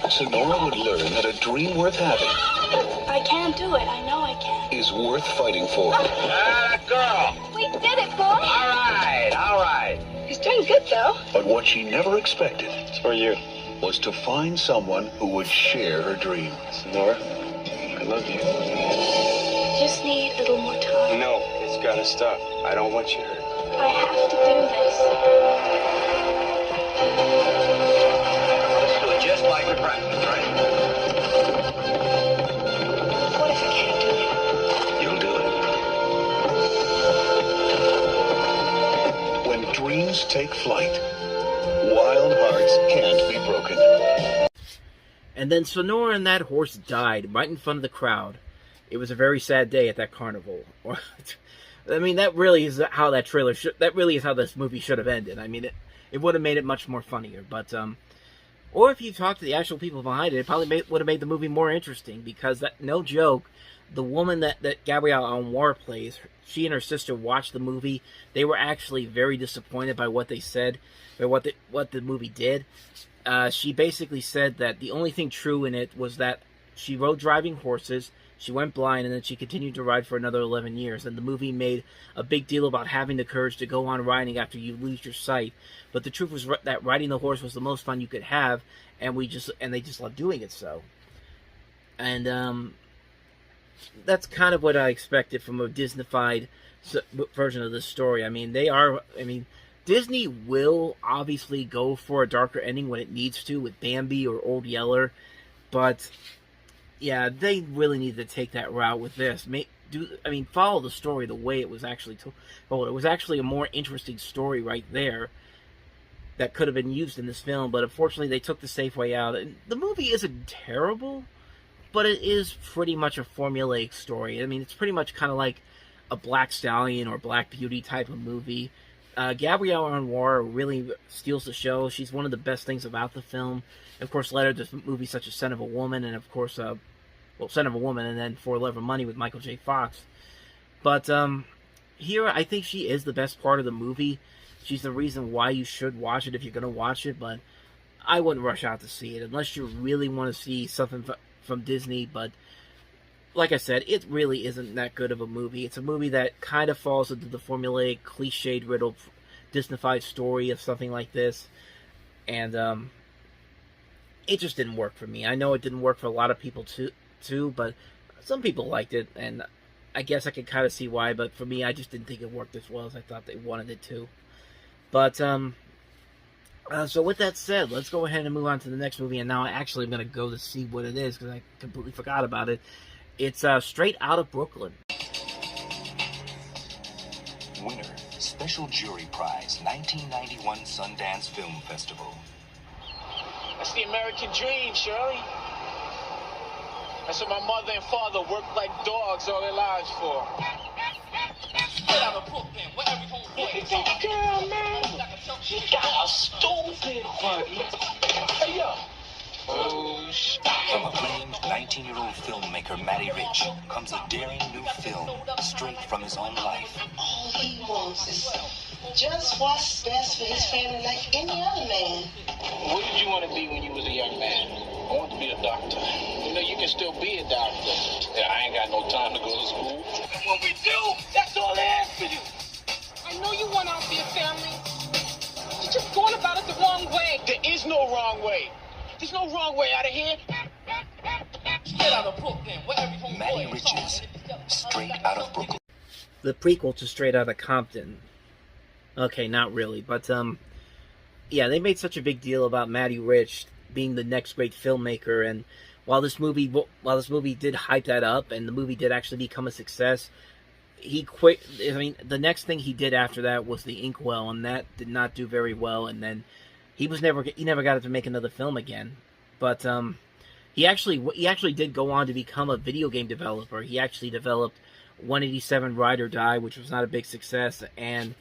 Sonora would learn that a dream worth having I can do it. I know I can. is worth fighting for. That girl. We did it, boy. All right. He's doing good, though. But what she never expected It's for you. was to find someone who would share her dream. Sonora, I love you. Just need a little more time. No, it's gotta stop. I don't want you hurt. I have to do this. Let's do it just like we practiced, right? What if I can't do it? You'll do it. When dreams take flight, wild hearts can't be broken. And then Sonora and that horse died right in front of the crowd. It was a very sad day at that carnival. I mean, that really is how that trailer that really is how this movie should have ended. I mean, it would have made it much more funnier. But, or if you talk to the actual people behind it, it probably would have made the movie more interesting. Because, no joke, the woman that Gabrielle Anwar plays, she and her sister watched the movie. They were actually very disappointed by what they said, or what the movie did. She basically said that the only thing true in it was that she rode driving horses, she went blind, and then she continued to ride for another 11 years. And the movie made a big deal about having the courage to go on riding after you lose your sight. But the truth was that riding the horse was the most fun you could have, and they just loved doing it so. And that's kind of what I expected from a Disney-fied version of this story. I mean, Disney will obviously go for a darker ending when it needs to with Bambi or Old Yeller, but yeah, they really need to take that route with this. Follow the story the way it was actually told. It was actually a more interesting story right there that could have been used in this film, but unfortunately they took the safe way out. And the movie isn't terrible, but it is pretty much a formulaic story. I mean, it's pretty much kind of like a Black Stallion or Black Beauty type of movie. Gabrielle Anwar really steals the show. She's one of the best things about the film. Of course, led her to movies such as Son of a Woman, and of course, Son of a Woman, and then For Love or Money with Michael J. Fox. But here, I think she is the best part of the movie. She's the reason why you should watch it if you're going to watch it, but I wouldn't rush out to see it unless you really want to see something from Disney. But like I said, it really isn't that good of a movie. It's a movie that kind of falls into the formulaic, cliched, riddled, Disney-fied story of something like this. And it just didn't work for me. I know it didn't work for a lot of people too, but some people liked it, and I guess I can kind of see why. But for me, I just didn't think it worked as well as I thought they wanted it to. But so with that said, let's go ahead and move on to the next movie. And now I actually am going to go to see what it is because I completely forgot about it. It's Straight Outta Brooklyn. Winner, Special Jury Prize, 1991 Sundance Film Festival. That's the American dream, Shirley. That's what my mother and father worked like dogs all their lives for. Get out of Brooklyn, where every homeboy is on. Girl, man, she got a stupid butt. Hey, yo. Oh, shit. From acclaimed 19-year-old filmmaker Matty Rich comes a daring new film straight from his own life. All he wants is just what's best for his family like any other man. What did you want to be when you was a young man? I wanted to be a doctor. You know, you can still be a doctor. Yeah, I ain't got no time to go to school. And when we do, that's all they ask for you. I know you want out for your family. You're just going about it the wrong way. There is no wrong way. There's no wrong way out of here. Get out of Brooklyn, where every homeboy Matty Rich's Straight Outta Brooklyn. The prequel to Straight Outta Compton. Okay, not really, but yeah, they made such a big deal about Matty Rich being the next great filmmaker, and while this movie did hype that up, and the movie did actually become a success, he quit. I mean, the next thing he did after that was The Inkwell, and that did not do very well, and then he never got to make another film again. But he actually did go on to become a video game developer. He actually developed 187 Ride or Die, which was not a big success, and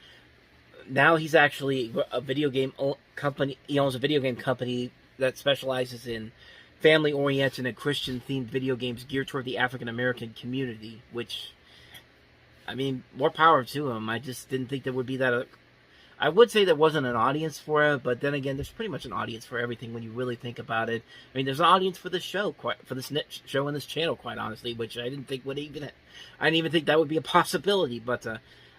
now he's actually a video game company. He owns a video game company that specializes in family-oriented and Christian-themed video games geared toward the African-American community, which, I mean, more power to him. I just didn't think there would be that. I would say there wasn't an audience for it, but then again, there's pretty much an audience for everything when you really think about it. I mean, there's an audience for this show, for this show and this channel, quite honestly, which I didn't think would even. I didn't even think that would be a possibility. But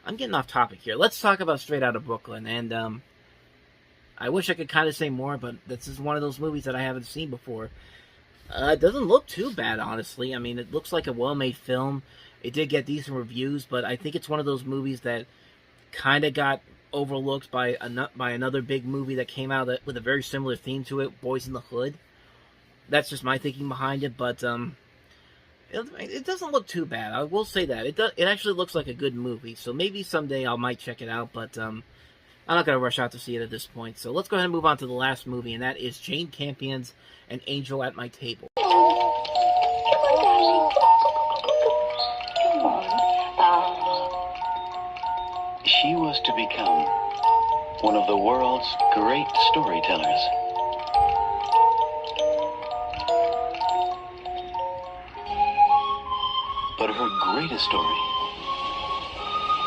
I'm getting off topic here. Let's talk about Straight Outta Brooklyn, and I wish I could kind of say more, but this is one of those movies that I haven't seen before. It doesn't look too bad, honestly. I mean, it looks like a well-made film. It did get decent reviews, but I think it's one of those movies that kind of got overlooked by another big movie that came out with a very similar theme to it, Boys in the Hood. That's just my thinking behind it, but it doesn't look too bad. I will say that. It actually looks like a good movie, so maybe someday I might check it out, but I'm not going to rush out to see it at this point. So let's go ahead and move on to the last movie, and that is Jane Campion's An Angel at My Table. She was to become one of the world's great storytellers. But her greatest story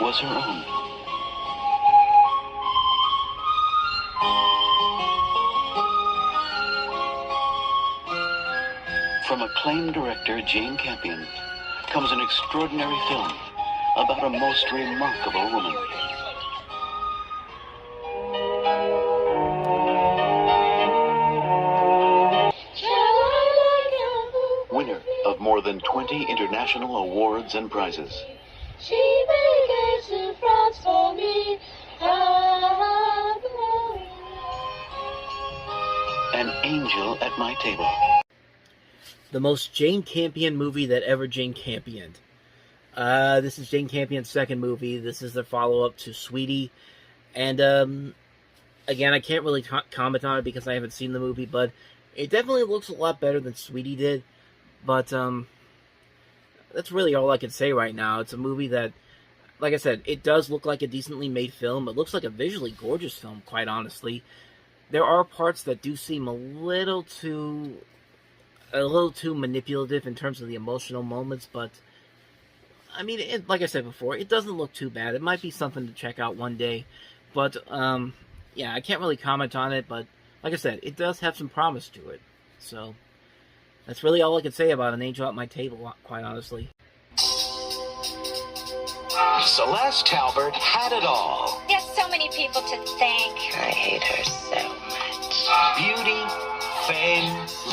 was her own. From acclaimed director Jane Campion comes an extraordinary film about a most remarkable woman. Winner of more than 20 international awards and prizes. She made a surprise for me. An Angel at My Table. The most Jane Campion movie that ever Jane Campioned. This is Jane Campion's second movie. This is the follow-up to Sweetie. And, again, I can't really comment on it because I haven't seen the movie, but it definitely looks a lot better than Sweetie did. But, that's really all I can say right now. It's a movie that like I said, it does look like a decently made film. It looks like a visually gorgeous film, quite honestly. There are parts that do seem a little too manipulative in terms of the emotional moments, but I mean, like I said before, it doesn't look too bad. It might be something to check out one day, but yeah, I can't really comment on it, but like I said, it does have some promise to it. So that's really all I can say about An Angel at My Table, quite honestly. Celeste Talbert had it all. There's so many people to thank. I hate her so much. Beauty, fame,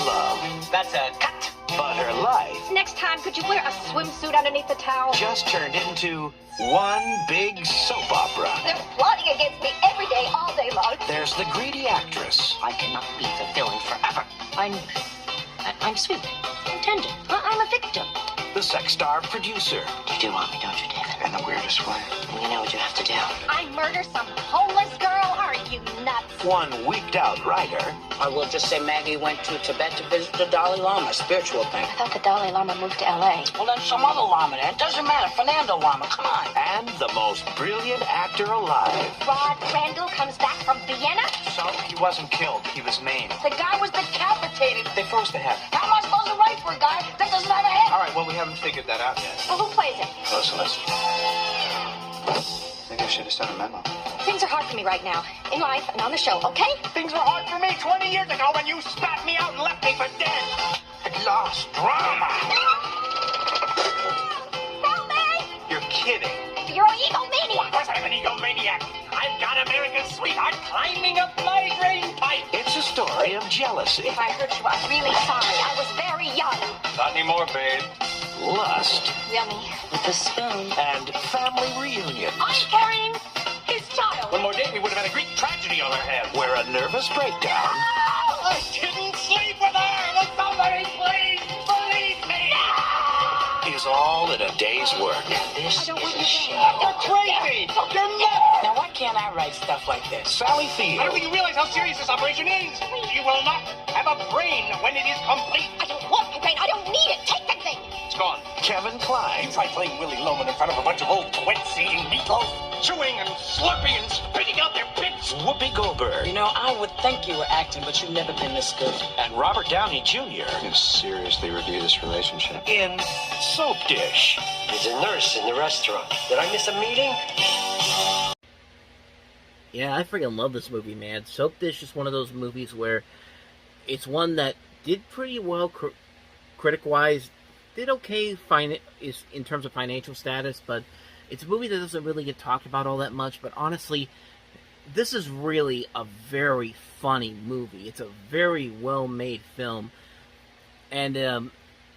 love. That's a cut. But her life Next time, could you wear a swimsuit underneath the towel? just turned into one big soap opera. They're plotting against me every day, all day long. There's the greedy actress. I cannot be the villain forever. I'm sweet. I'm tender. I'm a victim. The sex star producer. You do want me, don't you, David? In the weirdest way. You know what you have to do. I murder some homeless girl? Are you nuts? One wigged out writer. I will just say Maggie went to Tibet to visit the Dalai Lama, spiritual thing. I thought the Dalai Lama moved to L.A. Well, then some other Lama then. It doesn't matter. Fernando Lama, come on. And the most brilliant actor alive. Rod Randall comes back from Vienna? So he wasn't killed. He was maimed. The guy was decapitated. They froze the head. How am I supposed to write for a guy that doesn't have a head? All right, well, we haven't figured that out yet. Well, who plays it? Oh, Celeste. Maybe I should have sent a memo. Things are hard for me right now, in life and on the show, okay? Things were hard for me 20 years ago when you spat me out and left me for dead. At last, drama. Help me! You're kidding. You're an egomaniac! Of course I'm an egomaniac. I've got America's sweetheart climbing up my drain pipe. It's a story of jealousy. If I hurt you, I'm really sorry. I was very young. Not anymore, babe. Lust. Yummy. With a spoon. And family reunions. I'm carrying his child. One more day, we would have had a Greek tragedy on our hands. Where a nervous breakdown I didn't sleep with her. Will somebody please believe me? is all in a day's work. This is a shame. You're crazy. You're nuts. Now, why can't I write stuff like this? Sally I Field. don't think you realize how serious this operation is. You will not have a brain when it is complete. I don't want my brain. I don't need it. Take the thing. It's gone. Kevin Kline. You try playing Willie Loman in front of a bunch of old twits eating meatloaf, chewing and slurping and spitting out their bits. Whoopi Goldberg. You know, I would think you were acting, but you've never been this good. And Robert Downey Jr. You seriously review this relationship? in Soap Dish. He's a nurse in the restaurant. Did I miss a meeting? Yeah, I freaking love this movie, man. Soap Dish is one of those movies where it's one that did pretty well critic-wise, did okay in terms of financial status, but it's a movie that doesn't really get talked about all that much. But honestly, this is really a very funny movie. It's a very well-made film. And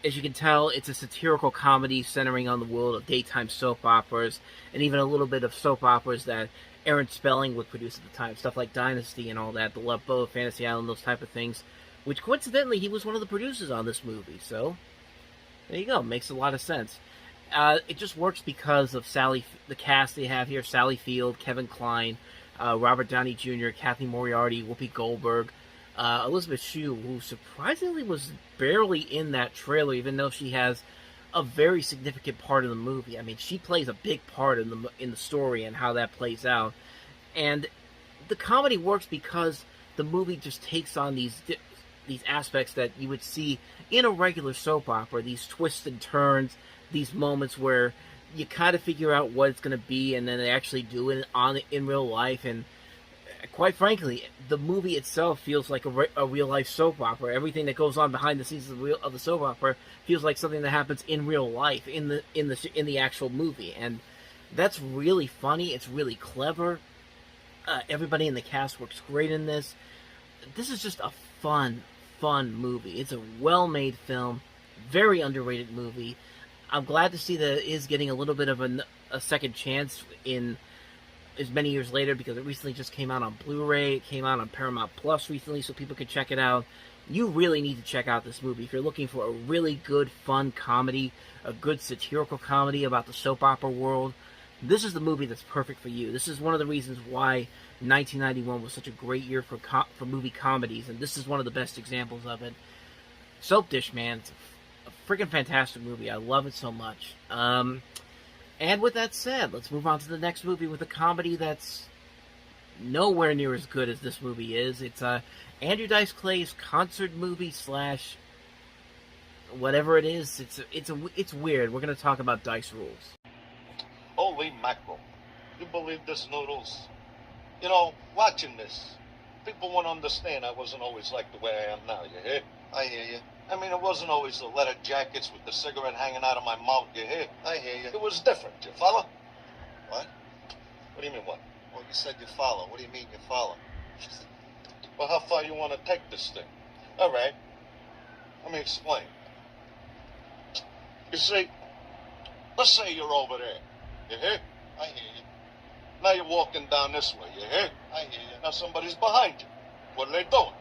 as you can tell, it's a satirical comedy centering on the world of daytime soap operas, and even a little bit of soap operas that Aaron Spelling would produce at the time. Stuff like Dynasty and all that, The Love Boat, Fantasy Island, those type of things. Which, coincidentally, he was one of the producers on this movie. So, there you go. Makes a lot of sense. It just works because of the cast they have here. Sally Field, Kevin Kline, Robert Downey Jr., Kathy Moriarty, Whoopi Goldberg, Elizabeth Shue, who surprisingly was barely in that trailer, even though she has a very significant part of the movie. I mean, she plays a big part in the story and how that plays out. And the comedy works because the movie just takes on these aspects that you would see in a regular soap opera, these twists and turns, these moments where you kind of figure out what it's going to be, and then they actually do it in real life. And quite frankly, the movie itself feels like a real-life soap opera. Everything that goes on behind the scenes of the soap opera feels like something that happens in real life, in the actual movie. And that's really funny. It's really clever. Everybody in the cast works great in this. This is just a fun movie. It's a well-made film, very underrated movie. I'm glad to see that it is getting a little bit of a second chance in as many years later, because it recently just came out on Blu-ray. It came out on Paramount Plus recently, so people could check it out. You really need to check out this movie if you're looking for a really good, fun comedy, a good satirical comedy about the soap opera world. This is the movie that's perfect for you. This is one of the reasons why 1991 was such a great year for movie comedies, and this is one of the best examples of it. Soap Dish, man, it's a freaking fantastic movie. I love it so much. And with that said, let's move on to the next movie with a comedy that's nowhere near as good as this movie is. It's Andrew Dice Clay's concert movie slash whatever it is. It's weird. We're going to talk about Dice Rules. Holy mackerel. You believe this, Noodles? You know, watching this, people won't understand I wasn't always like the way I am now, you hear? I hear you. I mean, it wasn't always the leather jackets with the cigarette hanging out of my mouth, you hear? I hear you. It was different, you follow? What? What do you mean, what? Well, you said you follow. What do you mean you follow? Well, how far you want to take this thing? All right. Let me explain. You see, let's say you're over there. You hear? I hear you. Now you're walking down this way. You hear? I hear you. Now somebody's behind you. What are they doing?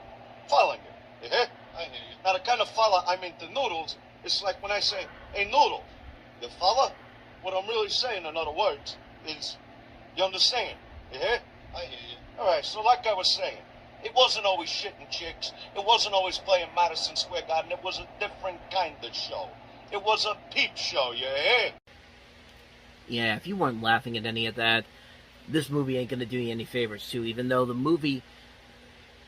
Following you. You hear? I hear you. Now the kind of follow I mean to Noodles, it's like when I say, hey, Noodle, you follow? What I'm really saying, in other words, is, you understand? You hear? I hear you. All right, so like I was saying, it wasn't always shitting chicks. It wasn't always playing Madison Square Garden. It was a different kind of show. It was a peep show, you hear? Yeah, if you weren't laughing at any of that, this movie ain't gonna do you any favors, too. Even though the movie,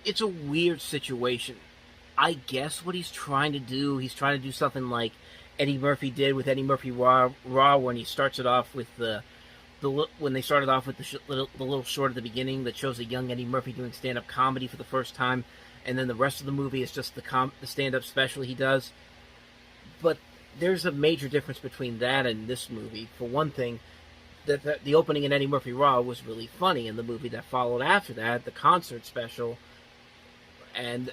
it's a weird situation. I guess what he's trying to do something like Eddie Murphy did with Eddie Murphy Raw when he starts it off with when they started off with the little short at the beginning that shows a young Eddie Murphy doing stand-up comedy for the first time, and then the rest of the movie is just the stand-up special he does. But there's a major difference between that and this movie. For one thing, the opening in Eddie Murphy Raw was really funny, and the movie that followed after that, the concert special, and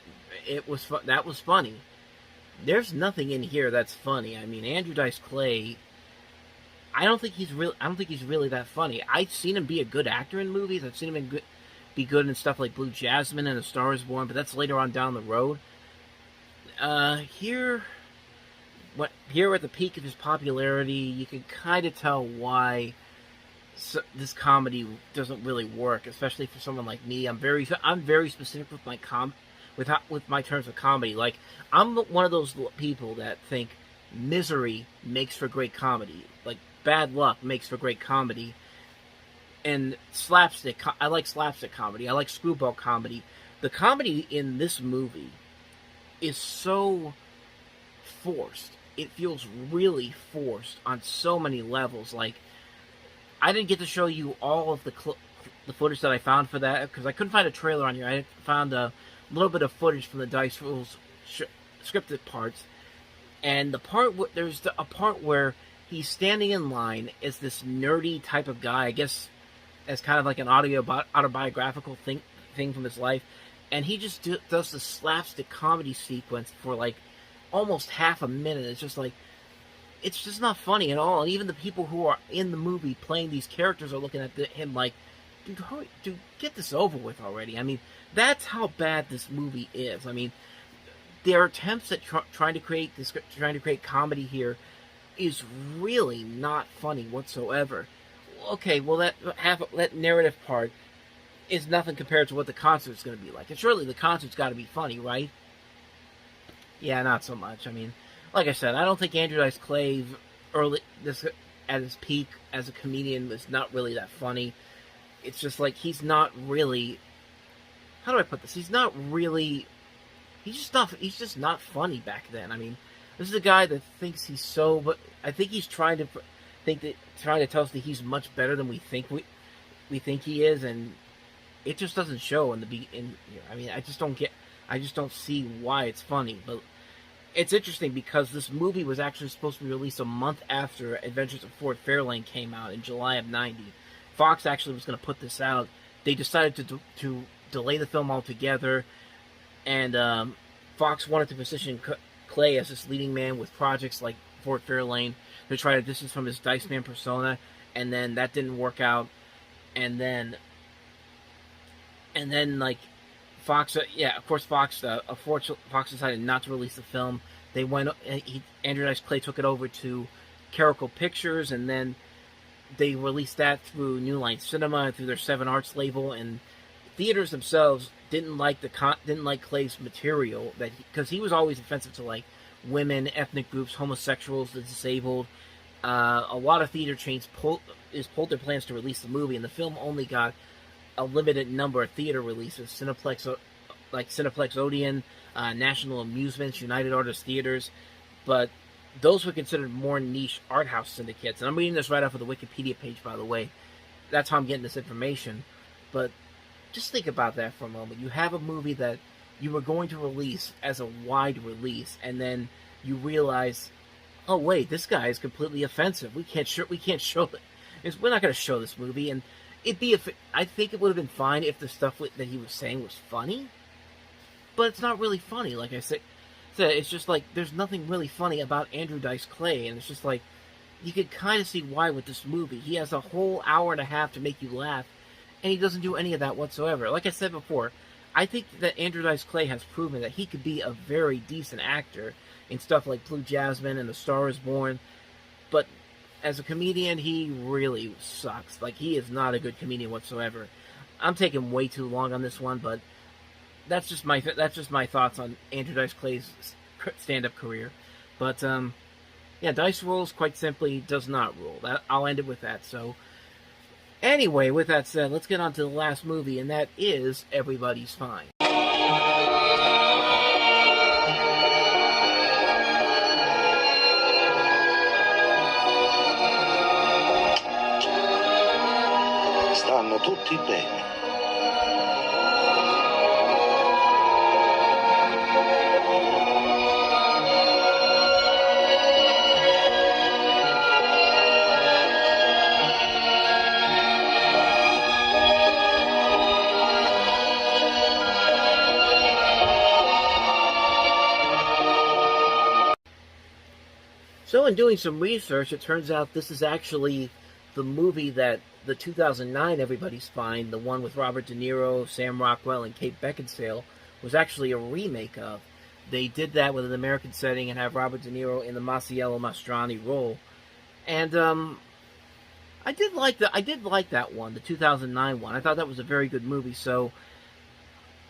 that was funny. There's nothing in here that's funny. I mean, Andrew Dice Clay, I don't think he's really that funny. I've seen him be a good actor in movies. I've seen him be good in stuff like Blue Jasmine and A Star Is Born, but that's later on down the road. Here at the peak of his popularity, you can kind of tell why this comedy doesn't really work, especially for someone like me. I'm very specific with my terms of comedy. Like, I'm one of those people that think misery makes for great comedy. Like, bad luck makes for great comedy. And slapstick, I like slapstick comedy. I like screwball comedy. The comedy in this movie is so forced. It feels really forced on so many levels. Like, I didn't get to show you all of the footage that I found for that, because I couldn't find a trailer on here. I found a little bit of footage from the Dice Rules scripted parts, and there's a part where he's standing in line as this nerdy type of guy, I guess, as kind of like an autobiographical thing from his life, and he just does the slapstick comedy sequence for like almost half a minute. It's just not funny at all. And even the people who are in the movie playing these characters are looking at him like, dude, get this over with already. I mean, that's how bad this movie is. I mean, their attempts at trying to create comedy here is really not funny whatsoever. Okay, well, that narrative part is nothing compared to what the concert's going to be like. And surely the concert's got to be funny, right? Yeah, not so much. I mean, like I said, I don't think Andrew Dice Clay at his peak as a comedian was not really that funny. It's just like he's not really. How do I put this? He's just not funny back then. I mean, this is a guy that thinks he's so, but I think he's trying to tell us that he's much better than we think he is, and it just doesn't show in the I mean, I just don't see why it's funny. But it's interesting because this movie was actually supposed to be released a month after Adventures of Ford Fairlane came out in July of '90. Fox actually was going to put this out. They decided to delay the film altogether, and Fox wanted to position Clay as this leading man with projects like Ford Fairlane to try to distance from his Dice Man persona, and then that didn't work out, and then like Fox, of course, Fox decided not to release the film. They Andrew Dice Clay took it over to Caracal Pictures, and then they released that through New Line Cinema, through their Seven Arts label, and theaters themselves didn't like Clay's material, because he was always offensive to like women, ethnic groups, homosexuals, the disabled, a lot of theater chains pulled their plans to release the movie, and the film only got a limited number of theater releases. Cineplex Odeon, National Amusements, United Artists Theaters, but those were considered more niche art house syndicates. And I'm reading this right off of the Wikipedia page, by the way. That's how I'm getting this information. But just think about that for a moment. You have a movie that you were going to release as a wide release, and then you realize, oh wait, this guy is completely offensive. We can't show it. We're not going to show this movie. And I think it would have been fine if the stuff that he was saying was funny, but it's not really funny. Like I said, it's just like there's nothing really funny about Andrew Dice Clay, and it's just like you could kind of see why with this movie. He has a whole hour and a half to make you laugh, and he doesn't do any of that whatsoever. Like I said before, I think that Andrew Dice Clay has proven that he could be a very decent actor in stuff like Blue Jasmine and The Star Is Born, but as a comedian, he really sucks. Like, he is not a good comedian whatsoever. I'm taking way too long on this one, but that's just my thoughts on Andrew Dice Clay's stand-up career. But yeah, Dice rules, quite simply, does not rule. I'll end it with that. So anyway, with that said, let's get on to the last movie, and that is Everybody's Fine. Stanno tutti bene. So in doing some research, it turns out this is actually the movie that the 2009 Everybody's Fine, the one with Robert De Niro, Sam Rockwell, and Kate Beckinsale, was actually a remake of. They did that with an American setting and have Robert De Niro in the Masiello Mastroianni role. And I did like that one, the 2009 one. I thought that was a very good movie, so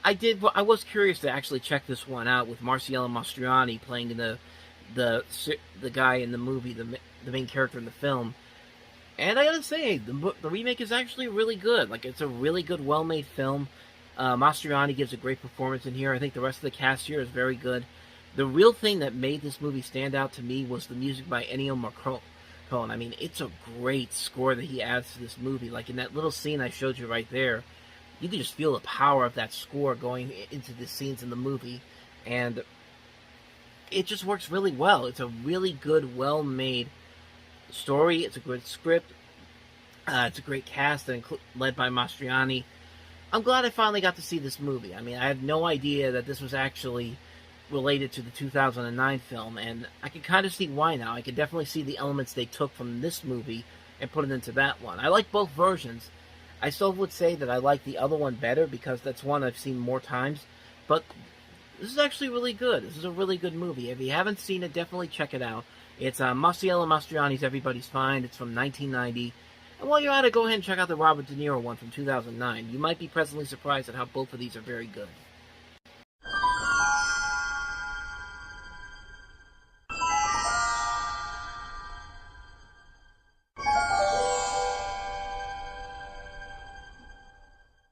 I was curious to actually check this one out with Masiello Mastroianni playing the guy in the movie, the main character in the film. And I gotta say, the remake is actually really good. Like, it's a really good, well-made film. Mastroianni gives a great performance in here. I think the rest of the cast here is very good. The real thing that made this movie stand out to me was the music by Ennio Morricone. I mean, it's a great score that he adds to this movie. Like, in that little scene I showed you right there, you can just feel the power of that score going into the scenes in the movie. And it just works really well. It's a really good, well-made story. It's a good script. It's a great cast led by Mastroianni. I'm glad I finally got to see this movie. I mean, I had no idea that this was actually related to the 2009 film, and I can kind of see why now. I can definitely see the elements they took from this movie and put it into that one. I like both versions. I still would say that I like the other one better because that's one I've seen more times, but this is actually really good. This is a really good movie. If you haven't seen it, definitely check it out. It's Masiello Mastroianni's Everybody's Fine. It's from 1990. And while you're at it, go ahead and check out the Robert De Niro one from 2009. You might be pleasantly surprised at how both of these are very good.